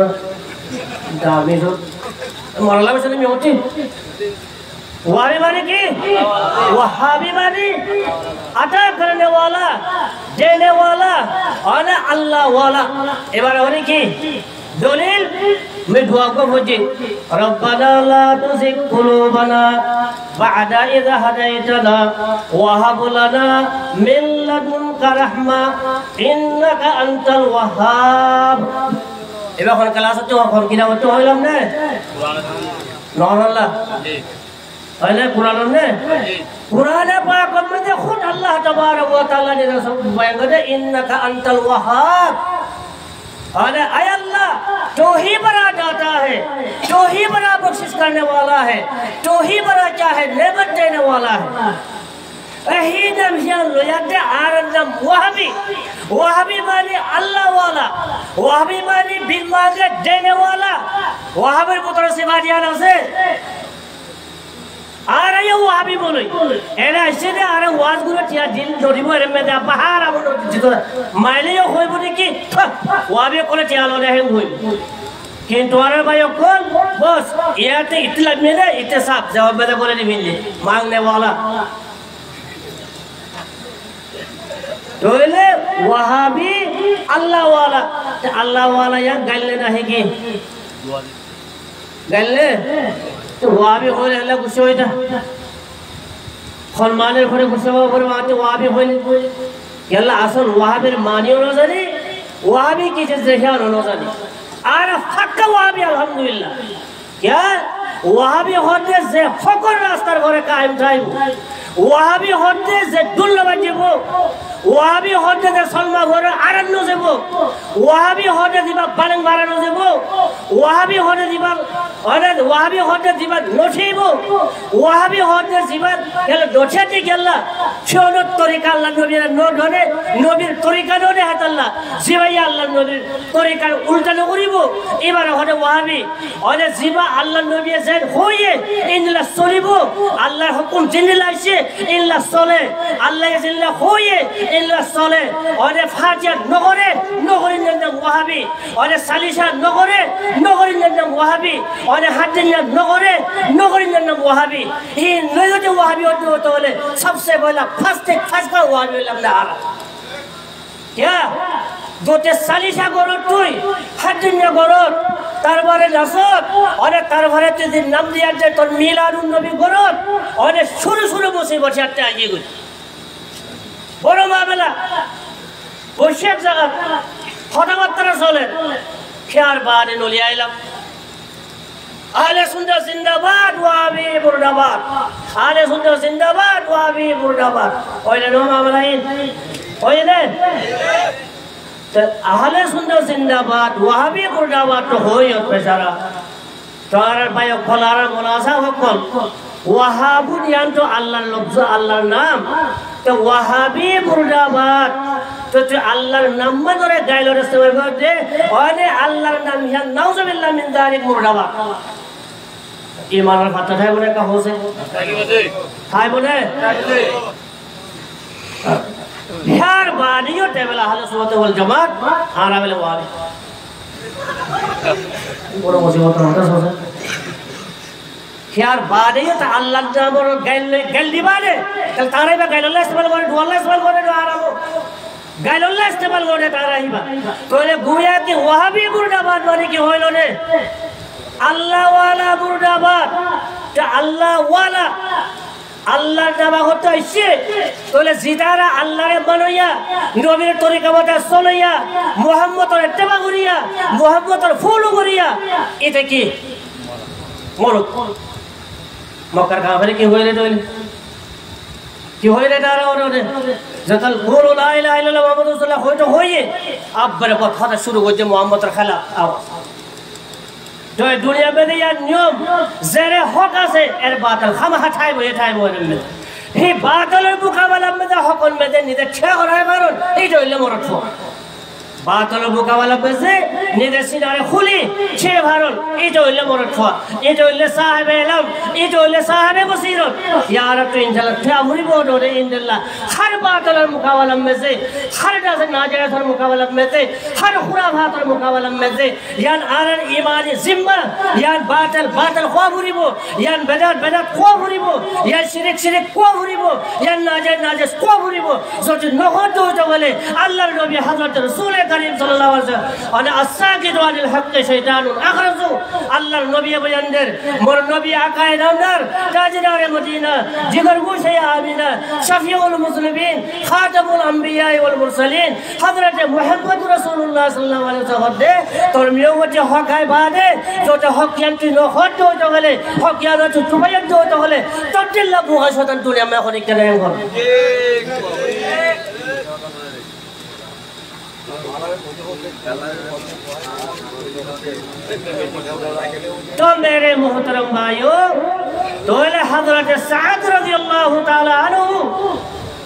A: दामी तो मरला में चले में होती वाबी माने की वहाबी माने अता करने वाला देने वाला और अल्लाह वाला এবারে হলো কি দলিল मैं दुआ को मुझे रब्बना ला तुज़िग कुलूबना बअदा इज़ हदैतना वहब लना मिन लदुनका रहमा इन्नका अंतल वहाब এবার ক্লাস তো এখন কিনা হতো হইলাম না সুবহানাল্লাহ জি अरे कुरान ने कुरान पाक में खुद अल्लाह तबारक व तआला ने बयान करे इन्नका अंतल वहाब अरे आय अल्लाह तो ही बड़ा दाता है तो ही बड़ा बख्शिश करने वाला है तो ही बड़ा चाहे नेमत देने वाला है এই নাম হিয়ান লয়াতে আর নাম ওয়াহাবি। ওয়াহাবি মানে আল্লাহ ওয়ালা, ওয়াহাবি মানে বিলমাকে দেনে ওয়ালা। ওয়াহাবের পুত্র সিবাদিয়ান আছে আর এই ওয়াহাবি বলে এরা এসে দে আর ওয়াজ গুলো টিয়া দিন ধরিব এর মেদা পাহাড় আমন জিতো মাইলেও হইব নাকি ওয়াহাবি কোলে টিয়া ললে হেন হইব কিন্তু আর ভাই কোন বস ইয়াতে ইতলা মেদা ইতে সাফ জবাব মেদা করে দিবিলে মাংনে ওয়ালা তোলে ওয়াহাবি আল্লাহ ওয়ালা। আল্লাহ ওয়ালা ইয়া গাইলে না হে কি গাইলে তো ওয়াহাবি হইলে আল্লাহ খুশি হইতা সম্মানের ঘরে খুশি হওয়া করে মাতে ওয়াহাবি হইলে আল্লাহ আসল ওয়াহাবির মানিও না জানি ওয়াহাবি কি যে জেহার না জানি আর ফাক্কা ওয়াহাবি আলহামদুলিল্লাহ क्या ওয়াহাবি হতে যে ফকর রাস্তার ঘরে কায়েম থাইব ওয়াহাবি হতে যে দুল্লবা যাব ওয়াহাবি হতে যে সলমা ঘরে আরণ্য যাব ওয়াহাবি হতে দিবা বালং বারানো যাব ওয়াহাবি হতে দিবা অনেক ওয়াহাবি হতে দিবা নঠিব ওয়াহাবি হতে দিবা গেল দছাতে গেলা ছোট তরিকা আল্লাহ নবীর নধনে নবীর তরিকা ননে হাতাল্লাহ জিবাই আল্লাহ নবীর তরিকার উল্টা নকরিব এবারে হতে ওয়াহাবি অনে জিবা আল্লাহ নবী যে হইয়ে ইনলা চলিব আল্লাহর হুকুম জিনে লাইছে ইনলা চলে আল্লাহ জিনলা হইয়ে ইনলা চলে অনে ফাজিয়া নগরে নগরিন নাম ওয়াহাবি অনে সালিসা নগরে নগরিন নাম ওয়াহাবি অনে হাদিয়া নগরে নগরিন নাম ওয়াহাবি এই নয়তে ওয়াহাবি হতে হলে সবচেয়ে পহলা ফাস্ট ওয়াহাবি লাগলা আর क्या গোটে সালিসা গরত তুই হাদিয়া গরত তারপরে নাসত অনেক তারপরে তুই নাম দিয়া যে তোর মিলাদুন নবী গরত অনেক শুরু বসে একটা আগে গই বড় মামলা বসে এক জায়গা কথাবার্তা চলে খেয়ার বাড়ি নলি আইলাম আহলে সুন্নাহ জিন্দাবাদ ওয়াহাবি মুর্দাবাদ আহলে সুন্নাহ জিন্দাবাদ ওয়াহাবি মুর্দাবাদ ওইলে নো মামলাইন ওইলে আহলে সুন্নাহ জিন্দাবাদ ওয়াহাবি মুর্দাবাদ তো হই বেচারা তার বায়ক খলার মুনাসা হকল ওয়াহাবুন ইয়ান্ত আল্লাহর লফজ আল্লাহর নাম তো ওয়াহাবি মুর্দাবাদ তো আল্লাহর নাম ধরে গাইলরে সময় করতে ওনে আল্লাহর নাম ইয়া নাউজুবিল্লাহ মিন যালিক মুর্দাবাদ ইমানের কথা থাই বলে কা হোসে থাই বলে बिहार बानियो टेबल अहले सुन्नत वल जमात हारा बेले वाले बड़ो मुसीबत होता सोचा बिहार बानियो त अल्लाह जाबर गैल दिबाले कल तारे बे गैल अल्लाह इस्तेमाल करे अल्लाह इस्तेमाल करे जो हारा वो गैल अल्लाह इस्तेमाल करे तारा हिबा तोले गुया की वहाबी मुर्दाबाद वाली की होइलो ने अल्लाह वाला मुर्दाबाद त अल्लाह वाला আল্লাহ নামা হতে আইছে তোলে জিদারা আল্লাহরে মানইয়া নবীর তরিকা মতে চলাইয়া মুহাম্মদের ইত্তেবা করিয়া মুহাম্মদের ফলো করিয়া এটা কি মরক মক্কার কাফেরে কি হইলে তইলে কি হইলে তারা ওরে যতল বলো লা ইলাহা ইল্লাল্লাহ মুহাম্মাদুর রাসূলুল্লাহ হইতো হইয়ে আব্বারে কথা শুরু করতে মুহাম্মদের খেলা আওয়াজ तो दुनिया में ये नियम जरे हक আছে এর বাতিল খামা ঠাইবো এর মধ্যে এই বাতিলের মোকাবেলা में হকন में নিতে ছে করায় কারণ এইটা হইলো মরদ বাতিলের মোকাবেলা में নিতে সিনারে খুলি ছে ভারত এইটা হইলো মরদ এইটা হইলো সাহেবে ইলম এইটা হইলো সাহেবে বসিরত ইয়া রব তো ইনশাআল্লাহ তামরি বড় ইনশাআল্লাহ हर बातिलेर मुकाबला में से हर दास नाजायतर मुकाबला में से हर खुराफातर मुकाबला में से यान आरन ईमानी जिम्मा यान बातिल खवा भरिबो यान बेदात खवा भरिबो यान शिरिक खवा भरिबो यान नाजायज खवा भरिबो যদি নহত হতে বলে আল্লাহর নবী হযরত রাসূল করিম সাল্লাল্লাহু আলাইহি ওয়াসাল্লাম আনা আসাকিদু আনিল হক শাইতানুন আখরাজু আল্লাহর নবী বয়ানদের মোর নবী আকায়ে নামদার তাজদারে মদিনা জিগর গোশে আমিনা শফিউল মুসলিমিন খাতামুল আম্বিয়া ওয়াল মুরসালিন হযরত মুহাম্মদ রাসূলুল্লাহ সাল্লাল্লাহু আলাইহি ওয়াসাল্লাম দে তোর মিয়তে হকায় বাদে যত হক ইয়ান্তি নহত হতে বলে হক ইয়ানত তুবায়াত হতে বলে তদ্দিল্লা বুহা শতান দুনিয়া মে এখন কেন ঘর तो मेरे मोहतरम भाइयों तो हज़रत सअद रज़ियल्लाहु ताला अन्हु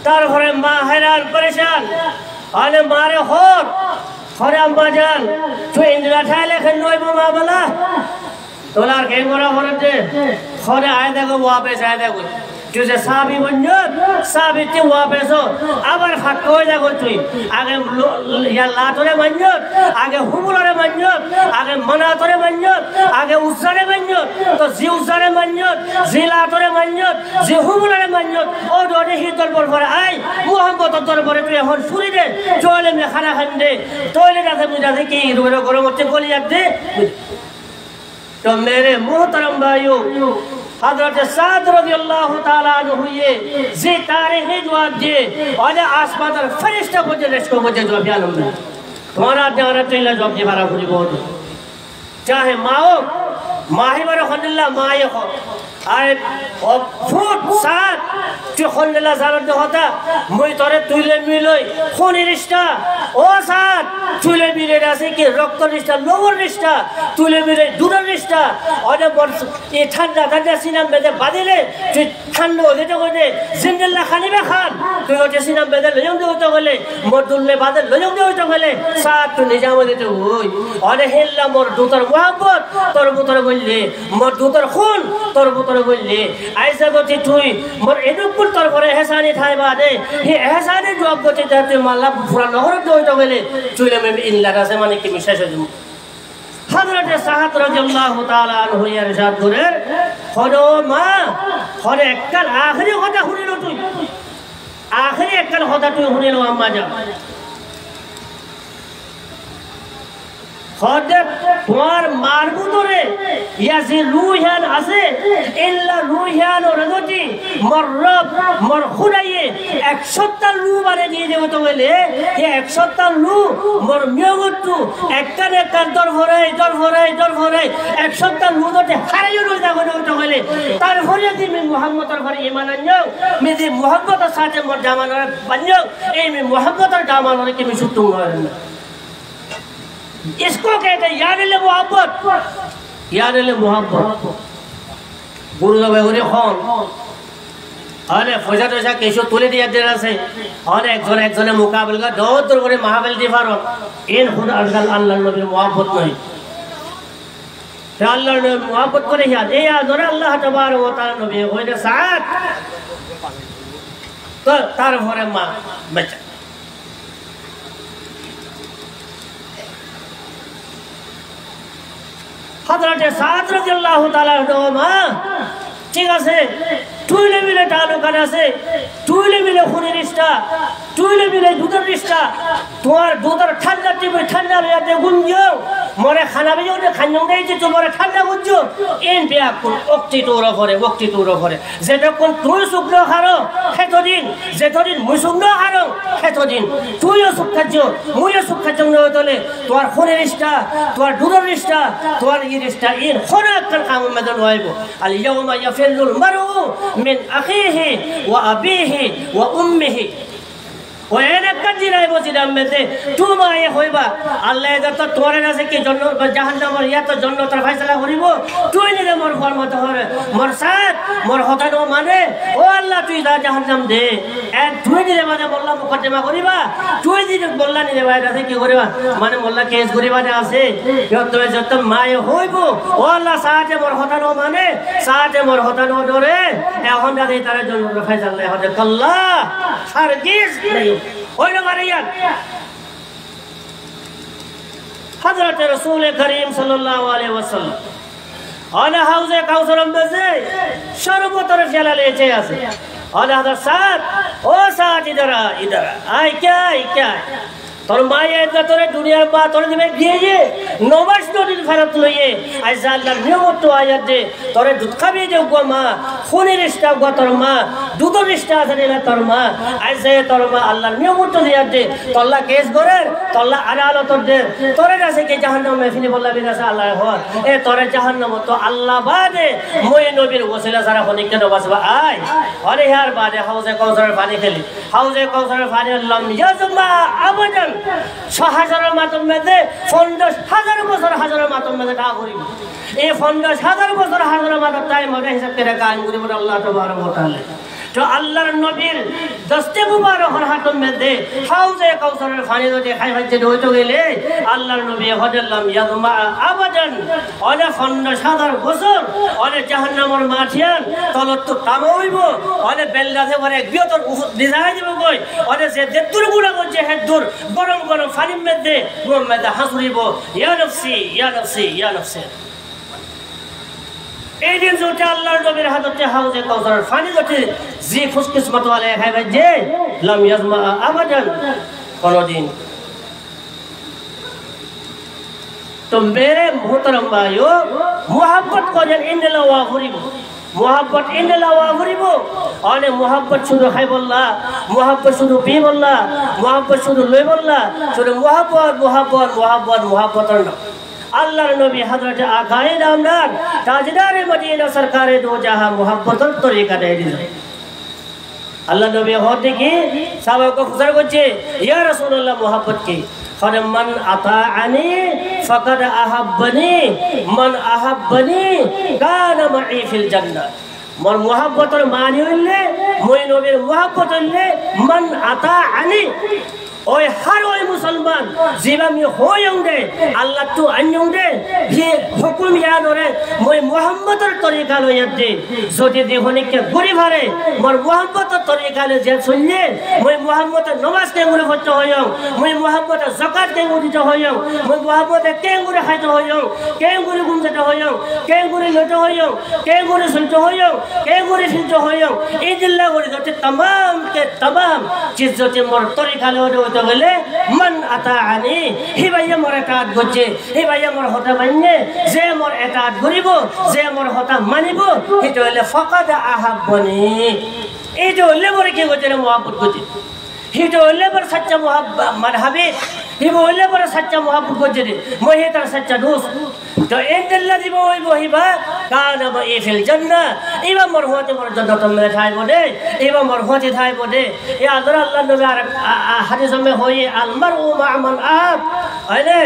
A: তারপরে মা हैरान परेशान আরে মারে হরে আম্মা জান তুই ইন্দিরা ঠাইলে খেন নইবো মা বলা তোলার কে করা হরে হরে আয় দেখো ওয়াপেস আয় দেখো तुझे साबी बन्नत साबी ते वापस हो আবার ফাক কই দেখো তুই আগে ইয়া লাতরে বন্নত আগে হুমুলরে বন্নত আগে মনাতরে বন্নত আগে উসারে বন্নত তো জি উসারে বন্নত জি লাতরে বন্নত জি হুমুলরে বন্নত ও দরে হিতর পর পরে আই মোহাম্মদ তোর পরে তুই এখন শুনি দে চলে মে খানা খান দে তোলে রাতে মুজা কি রোরে গরম হচ্ছে গলিয়া দে तो मेरे मोहतरम भाइयों हजरत साद रज़ियल्लाहु ताला अन्हु ये जी तारीख जवाब दे और आसमान पर फरिश्ता को जे इसको मुझे जवाब दिया हमने तुम्हारा द्वारा तेला जवाब दे बारा पूरी बहुत चाहे माओ माही बारा खंडिल्ला माये हो आए और फुट सात जो खंडिल्ला ज़ारत दे होता मुझे तोरे तुले मिलोई खूनी रिश्ता ओ सात तुले मिले रासे कि रक्त रिश्ता लोवर रिश्ता तुले मिले दूर रिश्ता और जब ये ठंडा ठंडा सीनम में दे बादले जो ठंडा होते तो कोई जिंदल्ला खानी में खान तो वो जैसे सीनम में दे लोग दे होते कोले मर्दुल्ले बादल लोग दे होते कोले सात तो निजाम देते हुए और हिल्ला मर दूतर मोहब्बत तोर बुतर बोले मर दूतर खून तोर बुतर बोले ऐसा को तुई मर एडुकुल तोर परे एहसानी थाई बादे ये एहसानी जवाब को चाहते माला पूरा नहर दे होते कोले चुले में इन लगा से माने की मिशा से हज़रत साद रज़ियल्लाहु ताला अन्हु ये इरशाद करे खनो मां खने एकल आखिरी কথা শুনিলো তুই आखिरी एकल কথা তুই শুনিলো আম্মা জান খদে তোমার মারবু তোরে ইয়াসি রুহান আছে ইল্লা রুহান রজতি মররব মর খুদায়ে 100টা রু বারে দিয়ে দেব তো বলে এই 100টা রু মর মিয়গতু একটার একটার দর ভরাই 100টা রু মতে হারিয়ে রয়ে যাবে তো বলে তারপরে তুমি মুহাম্মদের ঘরে ঈমান আনও মেদি মুহাম্মদের সাথে মর জামানার বানও এই মুহাম্মদের জামানার কি মিশুতু হয় इसको कहते हैं यार मोहब्बत गुरु जब उन्हें कौन अरे फौजा तो ऐसा कैसे तुले दिया देना से और एक जने मुकाबले का दो करे महाबल दीवार इन खुद अल्लाह नबी मोहब्बत नहीं अल्लाह ने मोहब्बत करे याद ए याद और अल्लाह तबारक व तआला नबी कोई ने साथ तो तार भरे मां बच्चा हज़रत साद रज़ियल्लाहु ताला अन्हु मां ঠিক আছে তুইলে মিলে টানো কানা আছে তুইলে মিলে খুনি রিস্তা তুইলে মিলে দুধের রিস্তা তোমার দুধের ঠান্ডা টিপে ঠান্ডা লইয়া দে গুঞ্জো মরে খানা বেজো দে খাঞ্জং দেইছে তোমারে ঠান্ডা গুঞ্জো এন বিয়া কোন অক্তি তোর ঘরে যেতক্ষণ তুই শুকনো হারো সেতদিন যেতদিন মুই শুকনো হারো সেতদিন তুইও সুখ খাচ্ছ মুইও সুখ খাচ্ছ নতলে তোমার খুনি রিস্তা তোমার দুধের রিস্তা তোমার ই রিস্তা ইন খনা কাল কাম মেদন হইব আল ইয়াউমা ইয়াফিরুল মারউ من أخيه وأبيه وأمه وين كذي لا يبغى تدام مته توم آيه هويبا الله إذا تطورنا ناس كي جنّة جهنم مر يا تو جنّة طرف فيصلة هريبو توي نده مر فرمات هره مر سات مر هتا نو مانه او الله توي دا جهنم دے and توي نده مانه مولا مقدمة هريبا توي نده مولا نده باي ناس كي هريبا مانه مولا كيس هريبا نه آسه يو توي جتّم مايه هويبو او الله سات مر هتا نو مانه سات مر هتا نو دوره এখন দাদা তারা জন্ম রাখাই জানলে হযরত আল্লাহ হারগিজ নাই ওই না মারিয়ান হযরত রাসূল করিম সাল্লাল্লাহু আলাইহি ওয়াসাল্লাম আনা হাউজে কাউসার মধ্যে সর্বতর ফেলালে এসে আছে আনা হযরত সাদ ও সাদ ইদারা আয় क्या তোর মায়ে এটা তোরে দুনিয়ার মা তোরে দিবে দিয়ে নমাজ নদীর ফেরত লইয়ে আইসা আল্লাহর নিয়মত আয়াত দে তোরে দুধ খাবি দে গো মা খুনের রিশতা গো তোর মা দুধের রিশতা আছে না তোর মা আইসা তোর মা আল্লাহর নিয়মত দিয়া দে তোল্লা কেস করে তোল্লা আদালত দে তোরে কাছে কি জাহান্নাম মেফিনি বললা বিনাসা আল্লাহ হয় এ তোরে জাহান্নাম তো আল্লাহ বাদে মই নবীর ওসিলা সারা খনিক কেন বাসবা আয় আরে यार বাদে হাউজে কাউসারের পানি খেলি হাউজে কাউসারের পানি আল্লাহ ইয়াজমা আবাদান 6000 মাতম মেদে 50000 বছর হাজার মাতম মেদে কা করি এই 50000 বছর হাজার মাতম তাই মনে হিসাব করে কায়েম করি বলে আল্লাহ তাবারক ওয়া তাআলা তো আল্লাহর নবীর দস্তে মুবারকের হাতের মধ্যে হাউজে কাউসারের পানি যদি খাই হচ্ছে হইতে গেলে আল্লাহর নবী হজল্লাম ইয়াদমা আবাদান অনে খন্ড সাদার বছর অনে জাহান্নামের মাঠিয়ান তলত তো কামা হইব অনে বেলগাছে পরে গিয়তর ডিজাইন দিব কই অনে যে দেদুর গুণা করছে হেদুর গরম গরম পানির মধ্যে মুহাম্মদ হাসুরিব ইয়া নফসি ইয়া নফসি ইয়া নফসি এই দিন যদি আল্লাহর নবীর হাতে হাউজে কাউসারের পানি যদি জি খুশকিসমত ওয়ালা খাইবে যে লাম ইয়াজমা আবাদান কোনদিন। तो मेरे मोहतरम भाइयों मोहब्बत को जन इन्नला वाफुरिबो मोहब्बत इन्नला वाफुरिबो और मोहब्बत शुरू है बोलला मोहब्बत शुरू पी बोलला मोहब्बत शुरू ले बोलला शुरू मोहब्बत मोहब्बत मोहब्बत मोहब्बत अल्लाह नबी हजरत आकाए नामदार ताजदार मदीना सरकार दो जहां मोहब्बत तरीका दे दी अल्लाह नबी होते की साहबा को फजर करछे या रासूलुल्लाह मोहब्बत की मन अताअनी फकद अहब्बनी मन अहब्बनी कान मई फिल जन्नह मोर मोहब्बतर मानी हইলে মই নবীর मोहब्बत হইলে मन अताअनी ओय हर ओय मुसलमान जीवा में होयंगे अल्लाह तो अन्यंगे ये हुकुम याद रे মই मोहब्बतर तरीका लइया दे যদি দেহনিকে গরি ভারে মোর मोहब्बतर तरीका ले जे চললে মই मोहब्बतर নামাজ কে গুরে পড়তে হইও মই मोहब्बतर যাকাত কে গুরে দিতে হইও মই मोहब्बतर কে গুরে খাইতে হইও কে গুরে ঘুমতে হইও কে গুরে লইতে হইও কে গুরে শুনতে হইও কে গুরে শুনতে হইও এই জিল্লা গুরে যতে तमाम के तमाम चीज যতে মোর तरीका ले तो गले मन अताअनी हि भाइया मोर एटात गजे हि भाइया मोर हता मान्ने जे मोर एटात गरिबो जे मोर हता मानिबो हितो हले फकद अहब्बनी एतो हले मोर के गजे मोहब्बत गजे हितो हले मोर सच्चा मोहब्बत मरहबे हिबो हले मोर सच्चा मोहब्बत गजे मोहि तार सच्चा दोस्त तो इन्नल्लाजी बोहिबा काना फिल जन्नह इबा मोर होते मोर जन्नत में ठाई बोदे इबा मोर होते ठाई बोदे ये अदर अल्लाह नबी हदीस में होई अलमरउ मा'मन अहब अने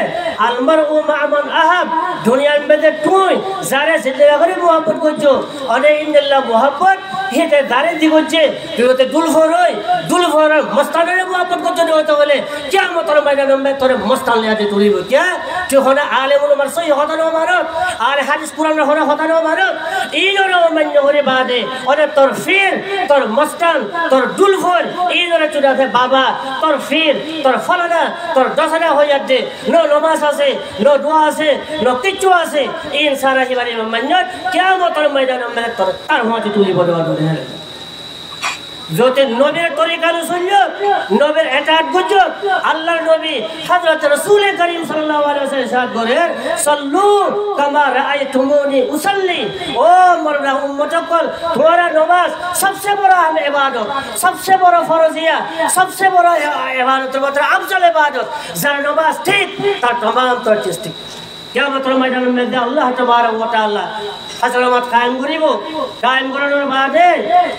A: अलमरउ मा'मन अहब दुनिया में दे तुई जारे जिंदगी करे मोहब्बत करजो अने इन्नल्लाह मोहब्बत हेते दारे दिगोजे तुते दुलफर होई दुलफर मस्ताने मोहब्बत करजो होते बोले क्या मतलब मैदान में तोरे मस्तान लेते तुलिबो क्या तू होना आलेमुल मरसई होता भारत और हादिस कुरान होना होता नो भारत इनोर मान्य करे बादे और तोर फिर तोर मस्तान तोर दुलफर इनोर चुदा थे बाबा तोर फिर तोर फलाना तोर दसना हो जाते नो नमाज আছে नो दुआ আছে नो किच्छु আছে इन सारा ही बारे मान्य क्या मतलब मैदान में तोर तार होते तुली बदवा दे जोते नबीर तरीका सुनियो नबीर एटात गुजो अल्लाह नबी हजरत रसूल करीम सल्लल्लाहु अलैहि वसल्लम इरशाद करे सल्लू कमा रायतुमुनी उसल्ली ओ मरना उम्मत कल तुम्हारा नमाज सबसे बड़ा इबादत सबसे बड़ा फर्जिया सबसे बड़ा इबादत मतलब अफजल इबादत जर नमाज ठीक तार तमाम तो चीज ठीक क्या मतलब मैदान में दे अल्लाह तबारक व तआला हजरत कायम करिबो कायम कराনোর বাদে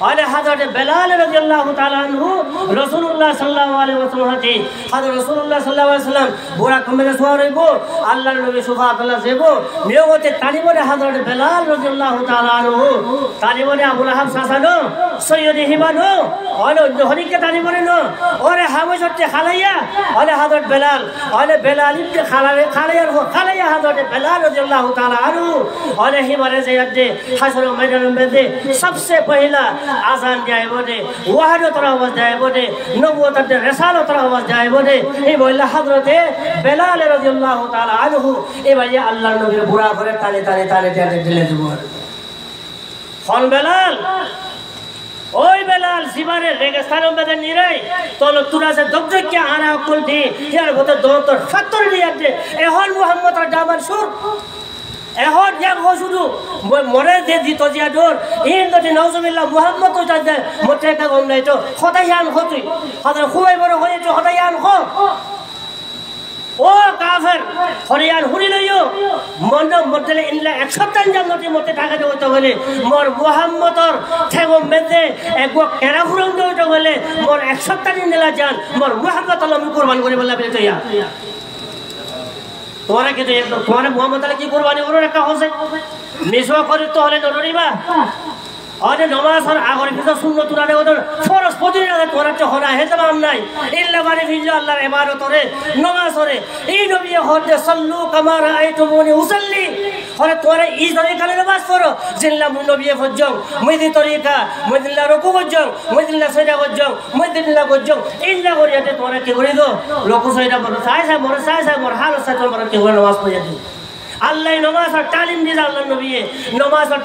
A: আলে হযরত বেলাল রাদিয়াল্লাহু তাআলা আনহু রাসূলুল্লাহ সাল্লাল্লাহু আলাইহি ওয়াসাল্লাম হতে হযরত রাসূলুল্লাহ সাল্লাল্লাহু আলাইহি ওয়াসাল্লাম বুড়া কমে সোয়ারিবো আল্লাহর নবী সুবহানাল্লাহ দেবো নিয়মতে তালিবনে হযরত বেলাল রাদিয়াল্লাহু তাআলা আনহু তালিবনে আবু লাহাব সাসানো সৈয়দে হিবানো আলো জহরিকে তালিবনে নো ওরে হামজতে খালাইয়া আলে হযরত বেলাল আলে বেলাল ইবনে খালাইয়া हज़रत बेलाल रज़ियल्लाहु ताला अन्हु और ही मारे से हशर मैदान में दे सबसे पहला आजान जाए बोले वहद तरह आवाज जाए बोले नबूवत दे रिसालत तरह आवाज जाए बोले ये बोला हज़रत बेलाल रज़ियल्लाहु ताला अन्हु ए भाई अल्लाह नबी बुरा करे ताले दिले जुबान कौन बेलाल ओए बेलाल सिवारे रेगिस्तानों में निराई तो लोग तुरा से दबदे क्या आना कुल थी यार वो तो दो तो फत्तर दिया थे एहन मोहम्मद और दामन शुर एहन या हो शुरू मरे दे दी तो जिया डोर इन तो नौजुबिल्लाह मोहम्मद तो जाते मोटे का गम नहीं तो खुदायान होती हज़रत खुवाई बरो होये तो खुदायान हो ओ काफिर हरियान हुरी लइयो मन मदले इनला 100 जन्नती मते टाका देबो तो बोले मोर मोहम्मदर ठेगो मेदे एगो केरा फुरन देबो तो बोले मोर 100 दिन दिला जान मोर मोहम्मद अल्लाह कुरबान करे बोला बे तो या तोरा के तो एक तुम्हारे मोहम्मद अल्लाह की कुरबानी करो रखा हो से मिसवा करे तो हले डरिबा আরে নমাজ আর আগরে কিছু সুন্নত তুলানে ওদের ফরজ প্রতিদিন তোরা তো হরা হে তমাম নাই ইল্লা বারে ফিল্লা আল্লাহর ইবাদত রে নমাজ রে এই নবী হতে সাল্লু কামা রাআইতুমুনি উসাল্লি হরে তোরা এই তরিকালে নামাজ পড়ো জিল্লা নবী ফজং মুইদি তরিকা মুইদিল্লা রুকু গজং মুইদিল্লা সাজদা গজং মুইদিল্লা গজং ইল্লা করিয়াতে তোরা কি করে দো রুকু সাজদা বড় সাই মোর হাল সাই তোর কি করে নামাজ পড়িয়া দিও আল্লাহ নামাজ আর তালিম দিয়েছে আল্লাহ নবী নামাজ আর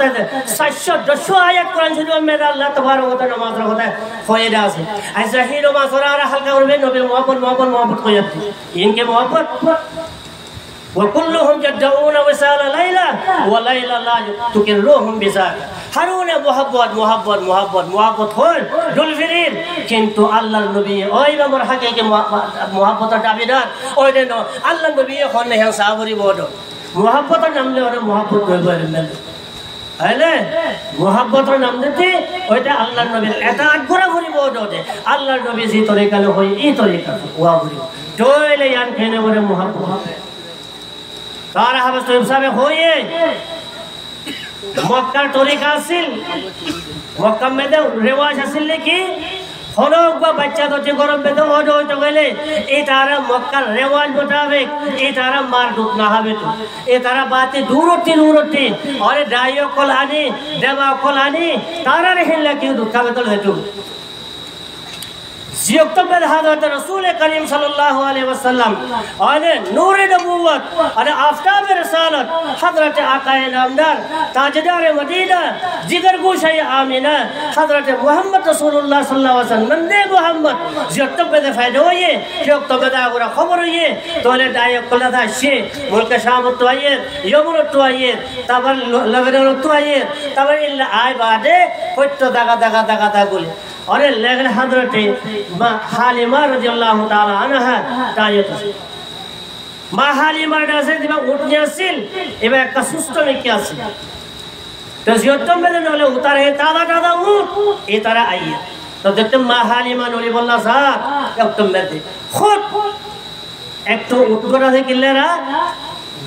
A: 700 আয়াত কোরআন শরীফের মধ্যে আল্লাহ তাবারক ওয়া তাআলা নামাজের কথা কয়ে আছে আচ্ছা এই নামাজ ওরা আর হালকা করবে নবীর মোহাম্মদ কয়ে আছে ইনকে মোহাম্মদ وكلهم يدعون وسال ليلى وليلى لا تكرهم بذاك হারুনে মোহাব্বত হল দুলফিরিন কিন্তু আল্লাহর নবী ওই আমার হাকিকে মোহাব্বতের দাবিদার ওই দেন আল্লাহর নবী হন হে সাহাবী বড় মোহাব্বতের নাম লে ওরে মোহাব্বত কইবে না আলে মোহাব্বতের নাম দিতে ওইটা আল্লাহর নবীর এতাআত করা ভরি বড় দে আল্লাহর নবী যে তরিকালে হই এই তরিকা ওয়া ভরি দইলে ইয়ান কেনে ওরে মোহাব্বত তারা হাবস তো হিসাবে হইয়ে মক্কার তরিকা আছিল মক্কা মেদে রেওয়াজ আছিল নাকি হনক বা বাচ্চা তো যে গরম বেদে ওড হইতো গেলে এই তারা মক্কার রেওয়াজ মোতাবেক এই তারা মার দুধ না হবে তো এই তারা বাতে দূরতি আরে ডাইও কল আনি দেবা কল আনি তারা রেহিলা কি দুধ খাবে তো হেতু জিয়ক্তবেদ হাজরত রাসূল করিম সাল্লাল্লাহু আলাইহি ওয়াসাল্লাম আরে নূরে নবুয়ত আরে আফতাবে রিসালাত হযরত আকায়ে নামদার তাজদার মদিনা জিগর গোশায়ে আমিনা হযরত মুহাম্মদ রাসূলুল্লাহ সাল্লাল্লাহু আলাইহি ওয়াসাল্লাম নন্দে মুহাম্মদ জিয়ক্তবেদ ফায়দা হইয়ে জিয়ক্তবেদ আগরা খবর হইয়ে তোলে দায়ক কলাদা সে মুলকে শাম তো আইয়ে ইয়মন তো আইয়ে তারপর লবরের তো আইয়ে তারপর ইল্লা আই বাদে কইতো দাগা বলে अरे लेकिन हजरत हालिमा রাদিয়াল্লাহু তাআলা আনহা তাইয়ত মা হালিমার কাছে দিবা উঠনি আসিল এবার একটা সুস্থ মেয়ে আছে তো জিয়তম মেলে নলে উতারে দাদা উঠ এই তারা আইয়া তো দেখতে মা হালিমা নলি বললা স্যার একদম মেতে খুদ একটু উঠগড়া থেকে কিলেরা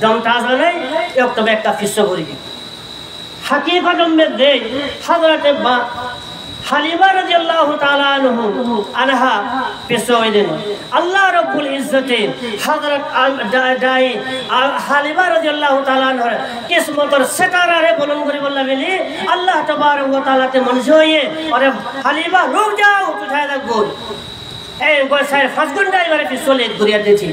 A: দম তাজা নাই একদম একটা ফিসা করি হাকিকত মধ্যে হযরত হালিমা রাদিয়াল্লাহু তাআলা আনহা পেশোয়দেন আল্লাহ রাব্বুল ইজ্জতে হযরত দাই হালিমা রাদিয়াল্লাহু তাআলা আনহা কিসমতের সিতারারে বলন করি বললা বলি আল্লাহ তাবারক ওয়া তাআলাতে মনজুর হয়ে আরে হালিমা রুক যাও উঠায় রাখবো এই গোসাই 5 ঘন্টা এবারে পিছলে ঘুরিয়ে দিয়েছি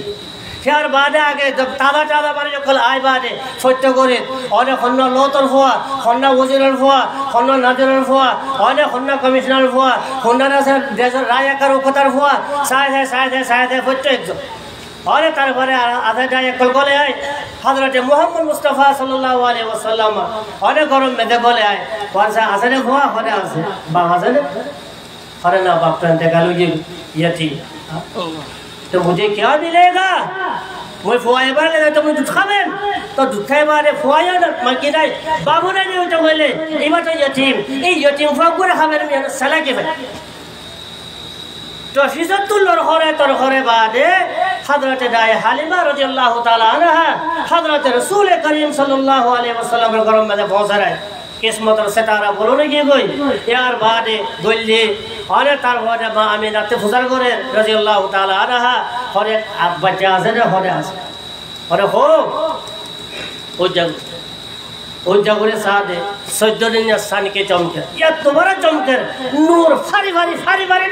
A: यार बादे आगे जब तादा मारे जो कल आए बादे सत्य करे और खन्ना लोतर हुआ खन्ना वजीरर हुआ खन्ना नाजरर हुआ और खन्ना कमिश्नर हुआ खन्ना ना से देशर राया करो कतर हुआ शायद है सत्य एक और तारपरे आधा जाए कल बोले आए हजरत मुहम्मद मुस्तफा सल्लल्लाहु अलैहि वसल्लम और गरम में दे बोले आए कौन सा आसने हुआ होने आसे बाप आसने अरे ना बाप तो इंतकाल हुई ये थी तो मुझे क्या मिलेगा मैं फुआए बारे तो मुझे दूध खावे तो दूध खाए बारे फुआया ना मक्की नहीं बाबू नहीं होता बोले ये बात ये यतीम फागुर खावे में सला के भाई तो फिजतुल्लाह हरे बादे हजरत दाई हालिमा रादियाल्लाहु ताआला अन्हा हजरत रसूल करीम सल्लल्लाहु अलैहि वसल्लम के गरम में पहुंच रहा है किस्मत और सितारा बोलो नहीं की कोई यार बादे बोलिए और तार होने मां आमिना ते फजर करे रादियाल्लाहु ताआला अन्हा और एक बच्चा से होने और हो ओ जगरे साथ सज्जन सान के चमके या तुम्हारा चमके नूर फारी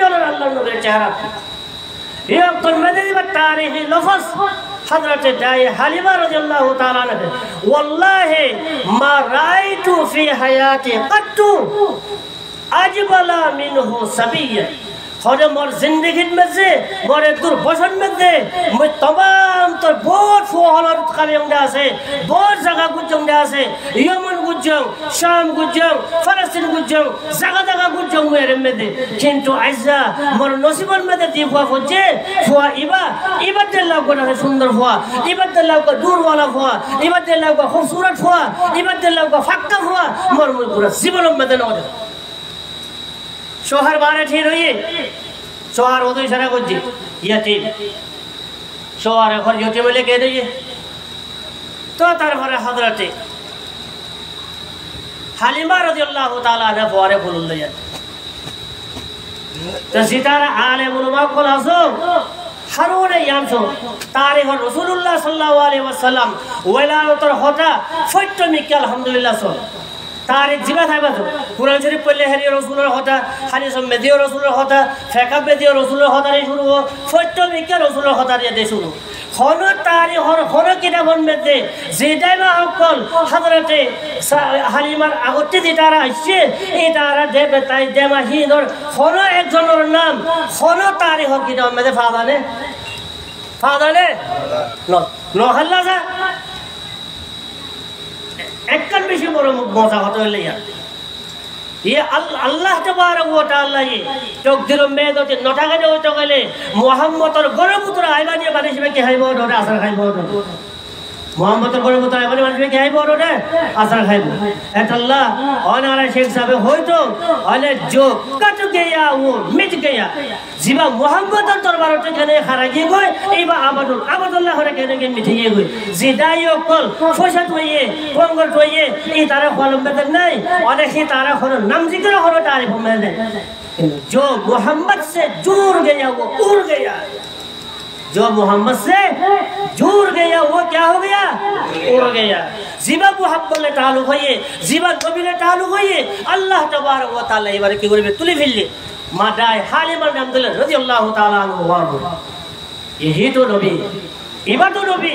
A: डॉलर अल्लाह नूर चेहरा ये तो मदनी तारीखी लफ्ज हजरत दाई हालिमा रादियाल्लाहु ताआला अन्हा वल्लाहि मा रायतु फी हयाती कत्तु अजबला मिनहु सबिय्या हरे मोर जिंदगी में से मोरे दुर्भसन में से मैं तमाम तो बहुत फुहार काबियंगा से बहुत जगह गुजंगा से यमन गुजंग शाम गुजंग फलस्तीन गुजंग जगह गुजंग मेरे में दे किंतु ऐसा मोर नसीबन में दे दीवा फुजे फुआ इबा दिल्ला को ना सुंदर फुआ इबा दिल्ला को दूर वाला फुआ इबा दिल्ला को खूबसूरत फुआ इबा दिल्ला को फक्का फुआ मोर पूरा जीवन में दे ना शोहर बारे ठीक रहिए शोहर वो तो इशारा कुछ जी यतीम शोहर और यतीम ले कह रही है तो तार फरे हजरते হালিমা রাদিয়াল্লাহু তাআলা আনহা পরে বললেন তো সিতারা আলে মুলমা কল আসো হারুনে ইয়ামসো তারিখ রাসূলুল্লাহ সাল্লাল্লাহু আলাইহি ওয়াসাল্লাম ওয়ালাতর হতা সত্যমিক আলহামদুলিল্লাহ সব তারিখ জিবা থাইবা তো কুরআন শরীফ পড়লে হেরি রাসূলের হতা হাদিস মেদিও রাসূলের হতা ফিকহ মেদিও রাসূলের হতা রে শুরু সত্যমিক রাসূলের হতা দিয়ে শুরু হন তারিখ হন কিতাবন মধ্যে যেটাই বা অকল হযরতে হালিমার আগতে যেটারা আসছে এই তারা দেবে তাই দেমা হিদর হন একজনের নাম হন তারিখ কিতাব মধ্যে ফাদানে নহল্লা যা একখান বেশি বড় মজা হতে হলে ये अल्लाह तबारक व तआला ये चोक दिलो मेदो ते नटागा दे तो गले मोहम्मद और गरपुत्र आइबानी बानिस में के हाइबो डोरे असर खाइबो मोहम्मद और गरपुत्र आइबानी बानिस में के हाइबो डोरे असर खाइबो एत अल्लाह ओनारा शेख साहब होइतो अले जो कट गया वो मिट गया जीवा मोहम्मद और दरबार ते गने खरागी गय एबा अब्दुल्लाह हरे गने के मिटिए गय जिदायो कल फसत होइए पंगर होइए ई तारा कलम बेदन नहीं अने ही तारा खरो नाम जिक्र खरो तारीफ में दे जो मोहम्मद से जुड़ गया वो उड़ गया जो मोहम्मद से जुड़ गया वो क्या हो गया उड़ गया जीवा मोहब्बत ले ताल्लुक होइए जीवा नबी ले ताल्लुक होइए अल्लाह तबारक व तआला एबारे की करबे तुली फिलले मादाय हालिमा नामदुल्लाह রাদিয়াল্লাহু তাআলা আনহু ওয়াহু यही तो नबी इबा तो नबी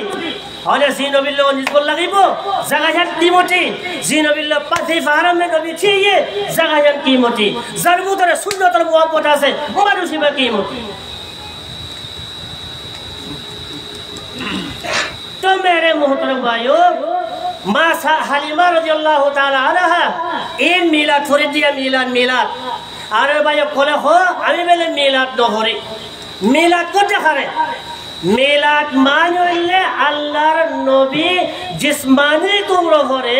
A: और जी नबी लो निस्बत लगाइबो জাগাজান কিমতি जी नबी लो पाथि फारम में नबी छिए জাগাজান কিমতি জরবুতরে সুন্নতর মুহাব্বত আছে মানুষিবা কিমতি तो मेरे मोहतरम भाइयों मां हालिमा রাদিয়াল্লাহু তাআলা আনহা এই মিলাদ করে দিয়া মিলাদ আরে ভাই কোলে হো আমি বলে মিলাদ নহরে মিলাদ করতে পারে মিলাদ মানে আল্লাহর নবী জিসমানি তোমরা করে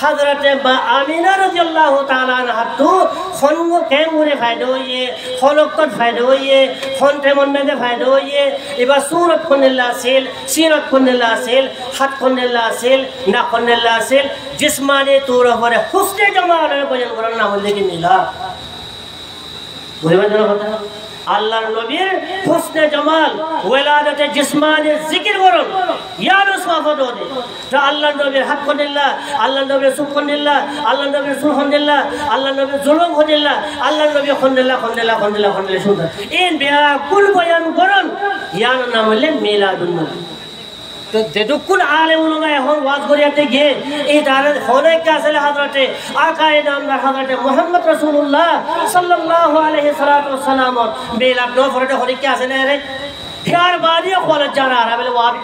A: হযরতে আমিনা রাদিয়াল্লাহু তাআলা আনহা তো খনগ কেমনে ফায়দা হইয়ে খলকত ফায়দা হইয়ে খনতে মনে ফায়দা হইয়ে এবা সূরত কোনলা সেল সিরত কোনলা সেল হাত কোনলা সেল না কোনলা সেল জিসমানি তোমরা করে হুসনে জামালের বয়ান করার নাম হলো কি মিলাদ বুঝবেন না কথা আল্লাহর নবীর হুসনে জামাল ওয়ালাদাতে জিসমানি জিকির করুন ইয়া রাসূলুল্লাহ দে তো আল্লাহর নবীর হক কোনল্লাহ আল্লাহর নবীর সুবহানাল্লাহ আল্লাহর নবীর সুবহানাল্লাহ আল্লাহর নবীর জুলুম হদিল্লাহ আল্লাহর নবী খন্দাল্লাহ সুন্দর ইন বিয়া কুল বয়ান করুন ইয়ার নাম হলো মিলাদুন নবী तो যেটুকুন আলেম উলামা এখন ওয়াজ করিয়াতে গিয়ে এই দাঁড়ার হলে কাছে হযরতে আকায়ে নামদার হযরতে মুহাম্মদ রাসূলুল্লাহ সাল্লাল্লাহু আলাইহি সাল্লাতু ওয়াসসালাম মিলাদ নফরতে হলে কি আছে না রে ফিয়ার বাদিয়ে কলেজ জানা আর বলে ওয়াবি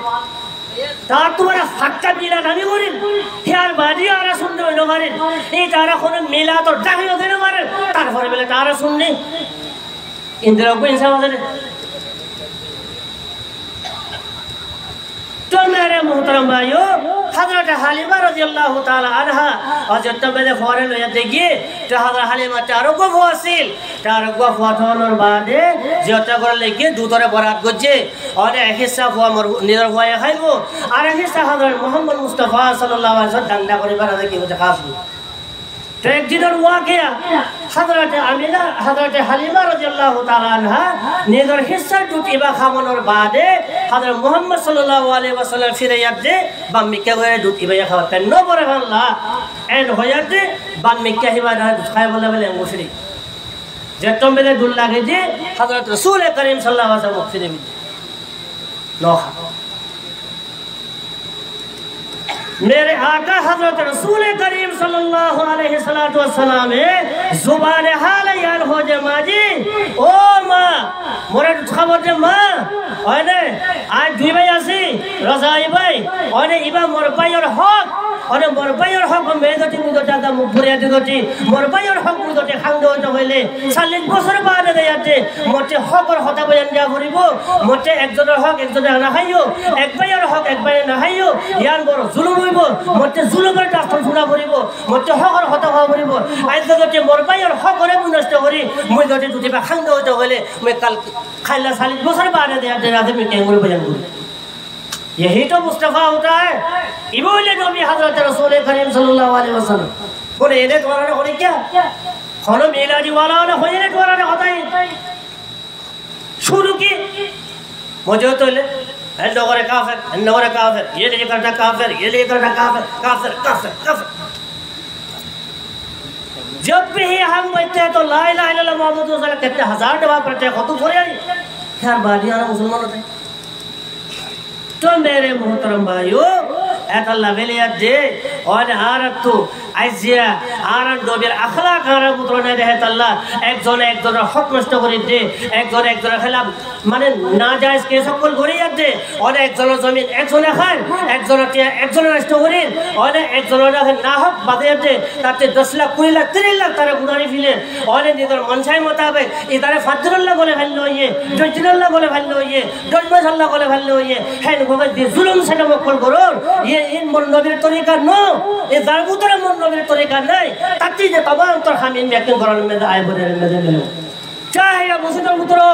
A: তার তোমার ফাক্কা মিলাদ আমি করিন ফিয়ার বাদিয়ে আর শুনতে হইলো মারেন এই তারা কোন মিলাদ তো ডাকিও দেন মারেন তারপরে বলে তারা শুননি ইন্দ্র কো ইনসান আছে तो मेरे मोहतरम भाइयों हज़रत हालिमा रज़ियल्लाहु ताला अन्हा और जब तक मैंने फौरन या देखिए तो हज़रत हालिमा तारुको फवासिल तारुको फवातोनर बादे जब तक कर लेके दूसरे बरात गुज्जे और एक हिस्सा फवा निदर हुआ है खाइबो और एक हिस्सा हज़रत मोहम्मद मुस्तफा सल्लल्लाहु अलैहि वसल्लम डंडा करे बरात की मुझे खास तो एक जिधर हुआ क्या हज़रत आमिना हज़रत हालिमा रज़ियल्लाहु ताला अन्हा निदर हिस्सा टूटीबा खामनर बादे हज़रत मोहम्मद सल्लल्लाहु अलैहि वसल्लम फिर यादे बामिक्या गए टूटीबा या खाते नो पर अल्लाह एन होयाते बामिक्या ही बात खाए बोले मुशरी जब तुम मेरे दुल लागे जे हज़रत रसूल करीम सल्लल्लाहु अलैहि वसल्लम फिर भी नो मेरे आका हज़रत रसूल करीम सल्लल्लाहु अलैहि वसल्लम जुबान हाल यार हो जे माजी ओ मां मोरे खबर जे मां ओने आज दुई भाई आसी रजाई भाई ओने इबा मोर भाईर हक ओने मोर भाईर हक मेदति मुदो दादा मुपुरिया दिगति मोर भाईर हक मुदति खांदो तो হইলে 40 বছর বাদে দেয়াতে মতে হকর হতা বয়ান যা করিব মতে একজনের হক একজনের না খাইও এক ভাইয়ের হক এক ভাইয়ের না খাইও ইয়ান বড় জুলুম মতে জুলুমের ডাক্তার শুনা করিব মতে হকর হতা হওয়া করিব আজ যদি মোর ভাইয়ের হকরে বিনষ্ট করি মই যদি দুটিবা খান্দ হইতে হইলে মই কাল খাইলা 40 বছর বাদে দেয়াতে রাতে আমি কেন করে বয়ান করি यही तो मुस्तफा होता है इबोले नबी हजरत रसूल करीम सल्लल्लाहु अलैहि वसल्लम কোনে এনে তোরারে হরে কি হলো মিলাদি ওয়ালা না হয়ে রে তোরারে হতাই শুরু কি মজা তো ले नगरे काफिर नगरे काफिर ये नहीं करना काफिर ये नहीं करना काफिर काफिर काफिर काफिर जब भी हम कहते हैं तो ला इलाहा इल्लल्लाह मुहम्मद रसूलुल्लाह कहते 1000 दफा पढ़ते हैं खत्म हो गया यार बादियाना मुसलमान होते तो मेरे मोहतरम भाइयों ऐसा लेवलियत दे और आरत तो আইজিয়া আরান নবীর আখলাক আর মুতরনে দেহে আল্লাহ একজন একজনের হক নষ্ট করে দে একজন একজনের খেলাফ মানে না জায়েজ কে সকল গড়িয়া দে আর একজনের জমিন একজনে খায় একজনের নষ্ট করে আর একজনের না হক বাদে দে তাতে 10 লাখ 20 লাখ 30 লাখ তারা গুনারি ফিলে আর নিজের মনসাই মোতাবেক ইদারে ফাদরুল্লাহ বলে ফেললো ইয়ে দজরুল্লাহ বলে ফেললো ইয়ে দজমাশাল্লাহ বলে ফেললো ইয়ে হ্যাঁ গোবে জুলুম সেটা মকল করুন ইয়ে ইন নবীর তরিকা নো এ জারবুতরা নবীর তরিকা নাই তাতে যে तमाम তোর হামিন ব্যাখ্যা করার মধ্যে আয় বলে মেলে चाहे मुसलमान मुतरो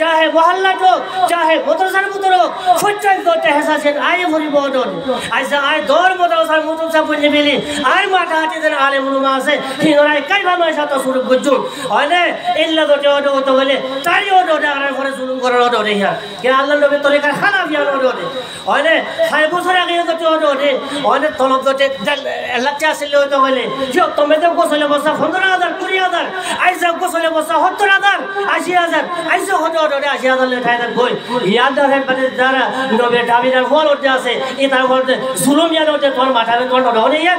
A: चाहे मोहल्ला जो चाहे मदरसा मुतरो फच्चा दोते हसासेन आए भरी बोडन ऐसा आए दौर मदरसा पुण्य मिली आए माता आते दिन आले मुनुमा से हिंगराय कई भामा साथ सुरु गुजुल अने इल्ला दोते ओडो तो बोले तारी ओडो डागर फरे जुलुम करो ओडो रे यार के अल्लाह नबी तरीका खाना बियान ओडो रे अने 6 বছর আগে दोते ओडो रे अने तलब दोते लक्ष्य আসলে তো বলে जो তুমি তো গোসলে বসা 15000 20000 আইসা গোসলে বসা 70000 80,000 আইসো হতে 80,000 লেখায় দেন বই ইয়াদ রাখেন মানে যারা নবীর দাবিদার ফল হতে আছে এই তার বলতে জুলুম ইয়াদ হতে তোর মাথায় তোর নড়ে ইয়া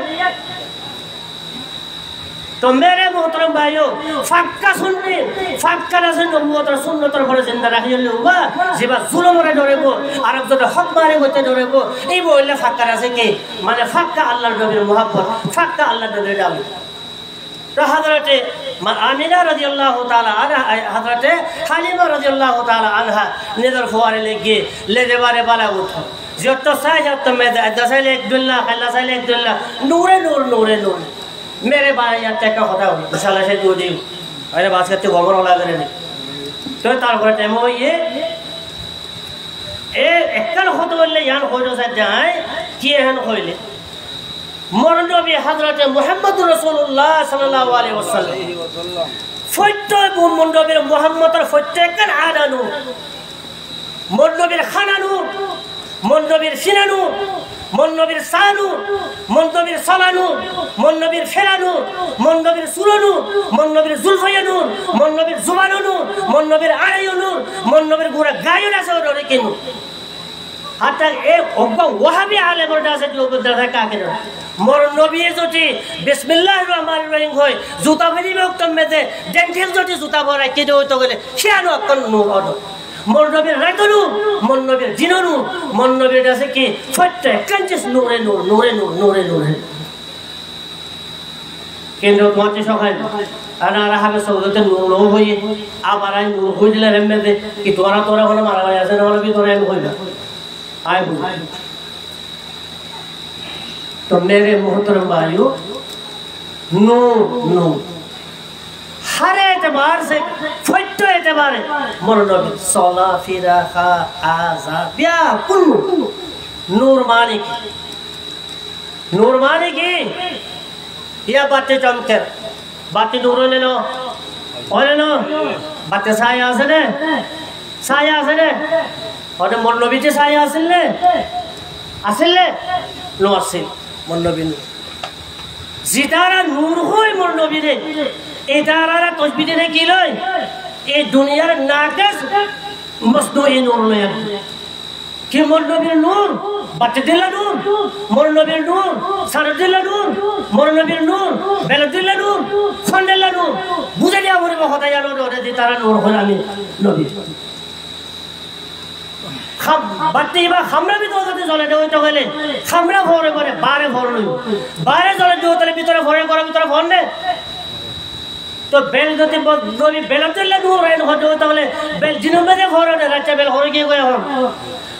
A: तो मेरे मोहतरम भाइयों फाक्का सुनने फाक्का ना सुन नबूवतर सुन्नतर पर जिंदा रखिए लोगा जिबा जुल्म रे डरेबो अरब जो हक मारे होते डरेबो এই বললে ফাক্কা আছে কি মানে ফাক্কা আল্লাহর নবীর मोहब्बत ফাক্কা আল্লাহর নবীর দাবি तो हजरते आमिना रज़ियल्लाहु ताला अन्हा हजरते हालिमा रज़ियल्लाहु ताला अन्हा निदर फुआरे लेके ले देवारे बाला उठो जो तो साया तो मैं दसाले एक दुल्ला खल्ला साले एक दुल्ला नूरे नूर नूरे नूर मेरे बारे या तक का होता है इंशाल्लाह से दो दिन अरे बात करते गोबर वाला करे नहीं तो तारपरे टाइम हो ये एकल होते बोले यान होजो से जाए किए हन होइले मोर नबी हजरत मुहम्मद रसूलुल्लाह सल्लल्लाहु अलैहि वसल्लम फट्टो मोर नबी मुहम्मदर फट्टेकन आदानु मोर नबी खानानु मोर नबी सिनानु मोर नबी सानु मोर नबी सलानु मोर नबी फेरानु मोर नबी सुरनु मोर नबी जुल्फायानु मोर नबी जुबानु मोर नबी आयानु मोर नबी गुरा गायना से ओरे किनु हाता एक ओब्बा वहाबी आलेमर दासे जो बदला का के मोर नबी जोटी बिस्मिल्लाहिर रहमानिर रहीम होय जुता फेरी वक्त में दे डेंटिल जोटी जुता भरा के दो तो गले खियानो अकन नो ओडो मोर नबी रातनु मोर नबी दिननु मोर नबी दासे की फट्टे कंजिस नूरे नूर नूरे नूर नूरे नूर केंद्र माते सखाय ana rahabe sawdate nूर लो होय आबार आई नूर होय दिले रेमे दे कि तोरा तोरा होना मारा भाई আছে না হলো কি তোরা होय না आए बोल तो मेरे मोहतरम भाइयों नूर नूर हर एतबार से फट्टो एतबार मोर नबी सला फिरा खा आजा बिया कुल्लू नूर माने की या बातें चमकर बातें नूर ले लो बातें साया আছে না और मोर नबी जे साया আসলে नो আসল मोर नबी जितारा नूर होय मोर नबी रे एदारा तसबीह रे की लय ए दुनियार नाकस मसदुई नूर लय कि मोर नबीर नूर बात दिला नूर मोर नबीर नूर सारा दिला नूर मोर नबीर नूर बेल दिला नूर फंडेला नूर बुझे लिया मोर কথা জানো রে जितारा नूर होय আমি नबी খাম বাতি বা খামরা ভিতরে যদি জ্বলে দেওয়া তো গেলে খামরা ভরে করে বারে ভরলই বারে জ্বলে দেওয়া তাহলে ভিতরে ভরে করে ভিতরে ভরলে তো বেল যদি নবী বেলাতুল্লাহ নূর এন হতে তাহলে বেল জিনমে ভরে না রাতে বেল হরে কি কয় হন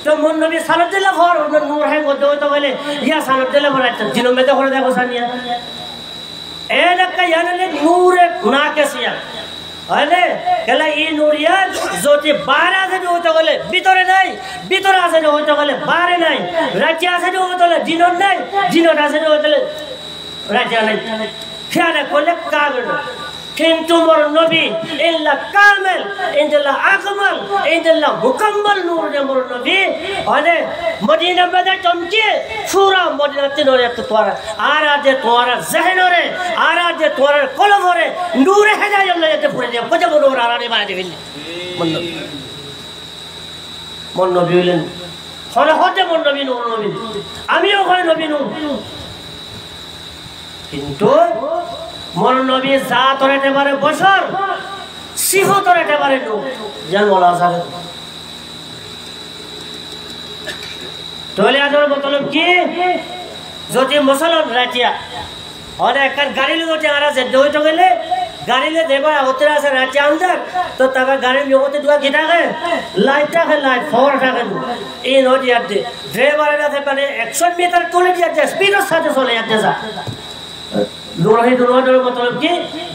A: তো মোর নবী সালাতুল্লাহ ভর নূর হে হতে তাহলে ইয়া সালাতুল্লাহ ভরে জিনমে ভরে দেখো সানিয়া এলাকা ইয়ানে নূরে নাকেসিয়া আরে কেলা এই নুরিয়া যদি বাইরে আছে হতে গেলে ভিতরে নাই ভিতরে আছে হতে গেলে বাইরে নাই রাজ্য আছে হতে গেলে জিনন নাই জিনন আছে হতে গেলে রাজ্য নাই খেয়ালে করলে কামেল কিন্তু মোর নবী ইল্লা কামেল ইল্লা আকমাল ইল্লা মুকাম্মাল নূর যে মোর নবী মানে মদিনা মধ্যে চমকে পুরা মদিনাতে নরে তোরা আর আজ তোরা জহনরে আর আজ তোরা কলবরে নূরে হেদায়েত লইতে পড়ে যায় কত বড় আরানি বানাই দিবেন মোর নবী হইলেন হরে হতে মোর নবী নূর নবী আমিও ওখানে নবী নূর কিন্তু মোর নবী জাত হতে পারে বছর সিহত হতে পারে নূর জান বলা আছে তাহলে আদর মতলব কি যদি মুসলমান রাজিয়া অনেক গাড়ি লোটে আরা যে দইতে গেলে গাড়ি লে দেবা উতরা আছে রাজি अंदर তো তাকা গাড়ি লোটে দুয়া কিটা গে লাইটটা গে লাইট ফোর টাকা দু এই নদী আছে ড্রাইভার আছে মানে 100 মিটার চলে যাচ্ছে স্পিডের সাথে চলে যাচ্ছে যা दोनों दोनों मतलब कि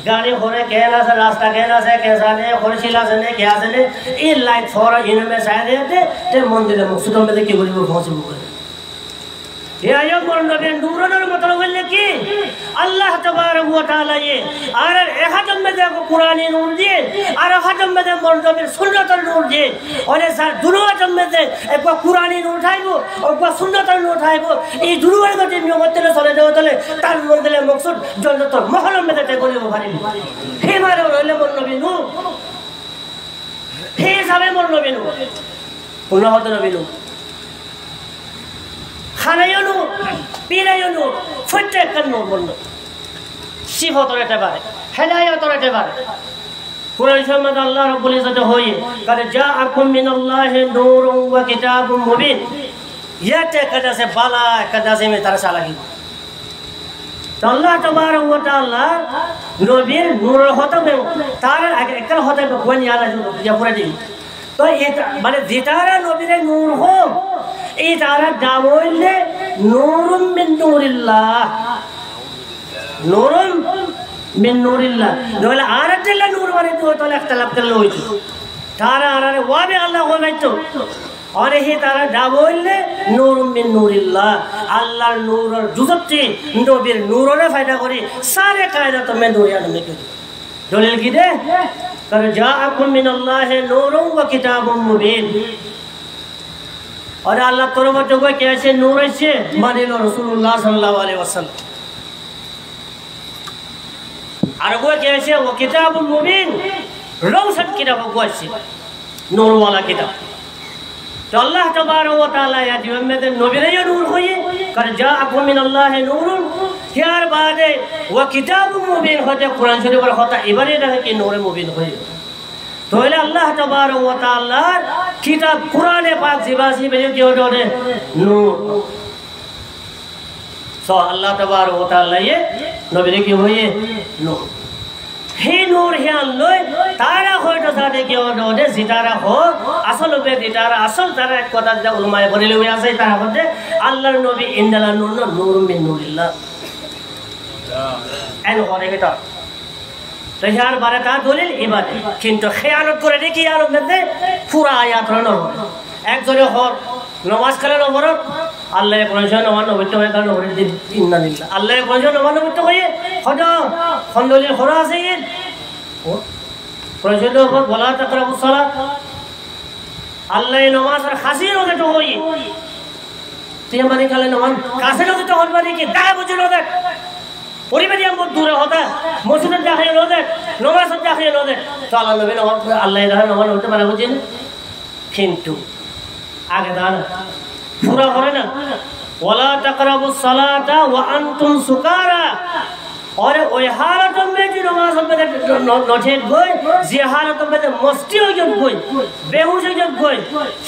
A: गाड़ी होने कहना से रास्ता कहना से कैसा ने होरशिला से ने क्या से ने ये लाइट फॉर इनमें शायद है ते मंदिर में सुतो में देखिए बोली वो पहुंच मुके ये आयो मोर नबी नूरन मतलब बोले कि अल्लाह तबारक व तआला ये और एहदम में देखो कुरानी नूर दिए और एहदम में देखो मोर नबी सुन्नत नूर दिए और ये सार दुनिया में दे एक बार कुरानी नूर उठाइबो और एक बार सुन्नत नूर उठाइबो ये दुनिया में दिन में मत चले दो तले तार मंदिर मकसद जन्नत महल में देते बोली वो भारी हे मारे रोले मोर नबी नूर हे साबे मोर नबी नूर पुनः होते नबी नूर খানায়ও নূর পীরায়ও নূর প্রত্যেকটা নূর বলল সিফত হতে পারে হেদায়েত হতে পারে কুরআন শরীফে আল্লাহ রাব্বুল ইজ্জত হয়ে কাদ জাআকুম মিনাল্লাহি নূরুন ওয়া কিতাবুম মুবিন ইয়াতে কাদা সে বালা কাদা সে মে তারা সালাহি তো আল্লাহ তাবারক ওয়া তাআলা নবীর নূর হতে তার আগে একটা হতে কোন ইয়ালা যা পুরা দিন তো এটা মানে যেটারা নবীর নূর হো এই তারা দাম হইলে নূরুম মিন নূরিল্লাহ নূরুম মিন নূরিল্লাহ নইলে আরাতিল্লাহ নূর মানে তো তাহলে একটা লাভ করলে হইতো তারা আরারে ওয়াবে আল্লাহ হইতো আর এই তারা দাম হইলে নূরুম মিন নূরিল্লাহ আল্লাহর নূরের যুগতে নবীর নূরের ফায়দা করি সারে কায়দা তো মে নূরিয়া নামে কি দলিল কি দে কার জাআকুম মিনাল্লাহি নূরুন ওয়া কিতাবুম মুবিন और अल्लाह तरफ जो कोई कैसे नूर है माने लो रसूलुल्लाह सल्लल्लाहु अलैहि वसल्लम और वो कैसे वो किताब मुबीन रोशन किताब वो कैसे नूर वाला किताब तो अल्लाह तबारक व तआला या जीवन में नबी ने जो नूर हुई कर जाअकुम मिनल्लाहि नूरुन यार बाद वो किताब मुबीन होते कुरान शरीफ पर होता इबारत है कि नूर मुबीन हुई तो अल्लाह तबारक व तआला किताब कुरान पाक जिबासी में जो क्यों ने नूर सो अल्लाह तबारक व तआला ये नबी ने क्यों हुई नूर हे नूर हे अल्लाह तारा हो तो सादे क्यों ने सितारा हो असल पे सितारा असल तारा एक কথা যা উলামায়ে বলে লই আছে তারা বলতে আল্লাহর নবী ইন্দালা নূর নূর মিন নূরিল্লাহ এন করে এটা तो यार बारका दलिल इबादत किंतु खयानत करे देखि यार मধ্যে পুরা আয়াত রন এক জনে হর নামাজ করে না বড় আল্লাহ কোরআন নামাজ হইতে হয় কারণ হরে দিন ইন্নালিল্লাহ আল্লাহ কোরআন নামাজ হইতে হয় খোদা খন্দলিল খরা আছে ও কোরআন শরীফ বলা তাকরাবু সালাত আল্লাহ নামাজ আর খাসির হতে তো হয় তুই মানে কালে নামাজ কাছে হতে তো হবে কি দায় বুঝলো দেখ পরিবারে আমরা দূরে হতা মসজিদে যাই নদে নামাজ যাই নদে তো আল্লাহ নবী নামাজ আল্লাহ রাহে নামাজ হতে পারে বুঝেন কিন্তু আগে দান পুরা করে না ওয়ালা তাকরাবুস সালাতা ওয়া আনতুম সুকারা और ওই হালত में जो नमाज में नठेट गई जे हालत में मस्ती हो गई बेहोश हो गई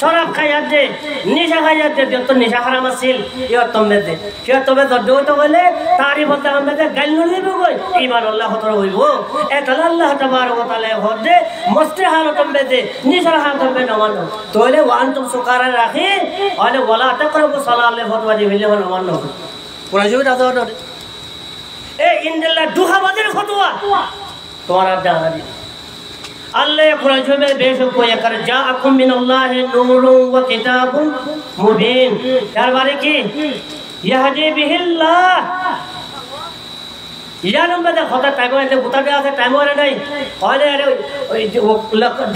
A: शराब खाया दे निशा खाया दे तो निशा हराम আছিল ইয়া তমে দে সে তবে দদ তো বলে তারিফ হতে আমরা গাল নলি গই ঈমান আল্লাহ তর হইব এটা আল্লাহ তাবারক ওয়া তাআলা হদে মস্তি হালত में দে নিশা হালত में নমান তোলে ওয়ান তুম সুকারা রাখি আর ওয়ালা তাকরাবু সালালে ফতওয়া দিলে নমান কোরআন শরীফ দাও ए इंदल्ला दुहा बदर फतवा तुम्हारा जाना दी अल्लाह कुरान में बेशक को कर जाअकुम मिनल्लाहि नूरुन व किताबुन मुबीन यार बारे की यहदी बिहिल्लाह ইয়ার মধ্যে কথা টাইম আছে গোটাটা আছে টাইম হয় নাই হয় না ওই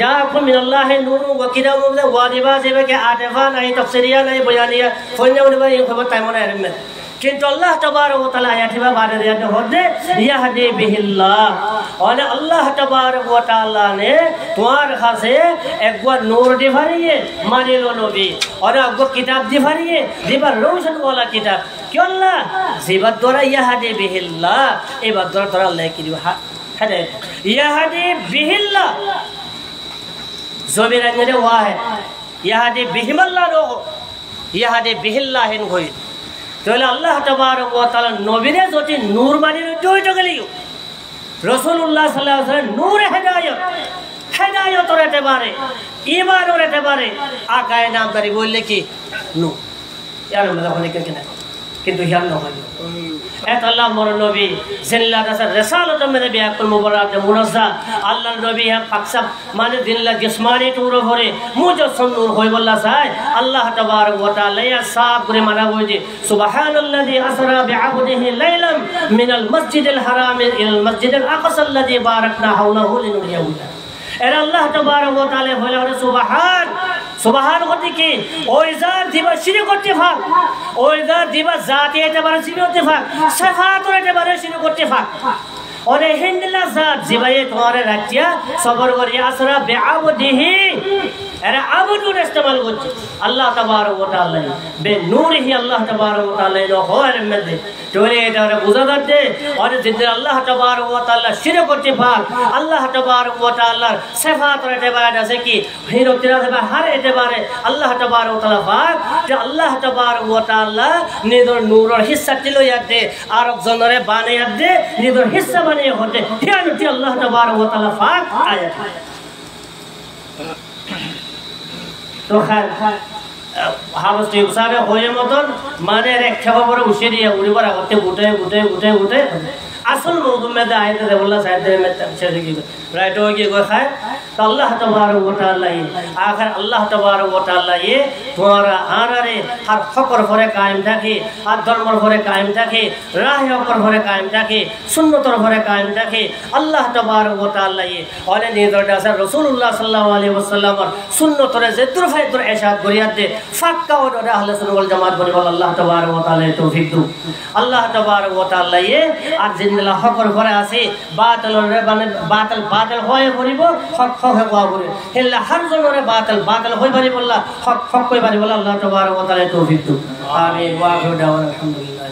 A: যা মিনাল্লাহি নূরু ওয়া কিতাবুন ওয়াজিবা যেভাবে আতেফা নাই তাফসিরিয়া নাই বয়ানিয়া ফইনা বলে এই খবর টাইম নাই আর কিন্তু আল্লাহ তাবারক ওয়া তাআলা আয়াতিবা বাদে দিতে হচ্ছে ইয়াহদি বিহিল্লাহ और अल्लाह तबारक व तआला ने तुम्हारे खासे एक बार नूर दिखाइए माने लो नबी और एक बार किताब दिखाइए दिबर रोशन वाला किताब क्यों अल्लाह जिबत द्वारा याहदी बिहिल्लाह ए बात द्वारा अल्लाह की जो है याहदी बिहिल्लाह ज़मीर अंगने हुआ है याहदी बिहिमल्लाह रो याहदी बिहिल्लाह इन कोई तो अल्लाह तबारक व तआला नबी ने जोटी नूर माने जो जगलियो रसूलुल्लाह सल्लल्लाहु अलैहि वसल्लम नूर हिदायत रहते बारे ईमान रहते बारे आकाए नामदारी बोलने की नूर यार मतलब होने के ना किंतु यार न होइयो एत अल्लाह मोर नबी जिल्ला दसर रिसालत में नबी अकुल मुबारक मुनज़्ज़ा अल्लाह नबी हम अक्सर माने दिल्ला जिस्मानी तौर भरे मुझे सुनूर होय वल्ला साय अल्लाह तबारक व तआला या साफ करे माना होजे सुबहानल्लाजी असरा बिअब्दिही लैलन मिनल मस्जिदिल हराम इलल मस्जिदिल अक़सा अल्लज़ी बारकना हौलहु लिनुरियहु এর আল্লাহ তাবারক ওয়া তাআলা বলে সুবহান সুবহান হতে কি ওই জাত দিবা শিরক করতে ফাক ওই জাত দিবা জাতি একেবারে শিরক করতে ফাক সিফাত একেবারে শিরক করতে ফাক और हिंदला जात जिबाए तुम्हारे राज्य सबर करिए असरा बिअब्दिही এরা আবুদুর ইস্তেমাল করছে আল্লাহ তাবারক ওয়া তাআলা বে নূরিহি আল্লাহ তাবারক ওয়া তাআলা এর হওয়ার মধ্যে তোরে এটা বুঝা যাচ্ছে আর যেদিন আল্লাহ তাবারক ওয়া তাআলা শিরক করতে পাক আল্লাহ তাবারক ওয়া তাআলার সিফাত এতবারে আছে কি হিরতিরা হবে হর এতবারে আল্লাহ তাবারক ওয়া তাআলা পাক যে আল্লাহ তাবারক ওয়া তাআলা নিজের নূরের হিস্সা তিলয়াতে আর জনরে বানায়াতে নিজের হিস্সা বানিয়ে হতে হিয়ানতি আল্লাহ তাবারক ওয়া তাআলা পাক আয়াত तो खैर हावस टीम सारे होये मतन माने रे खेवा पर उशेरिया उड़ी पर आते गुटे असल मौजू में दा आयत है वल्ला शायद में चले की राइट हो गई कोई खाए तो अल्लाह तबारक व तआला ये आखिर अल्लाह तबारक व तआला ये तुम्हारा आनारे हर फकर भरे कायम থাকে हर धर्म भरे कायम থাকে राह पर भरे कायम থাকে सुन्नतर भरे कायम থাকে अल्लाह तबारक व तआला ये और निदर दास रासूलुल्लाह सल्लल्लाहु अलैहि वसल्लम सुन्नतरे जे दुरफाय दुर इरशाद करियाते फाक्का और अहले सुन्नत वल जमात बनि अल्लाह तबारक व तआला तौफीक दो अल्लाह तबारक व तआला ये আর জিন্দলা হকর ভরে আছে বাতিল রে মানে বাতিল হয় বলিব হক হক হওয়া বলি হেলা হর জনরে বাতিল হয় বলি বললা হক হক কই বলি বলা আল্লাহ তাবারক ওয়া তাআলা তৌফিক দাও আমিন ওয়া আখিরু দাওয়ানা আলহামদুলিল্লাহ।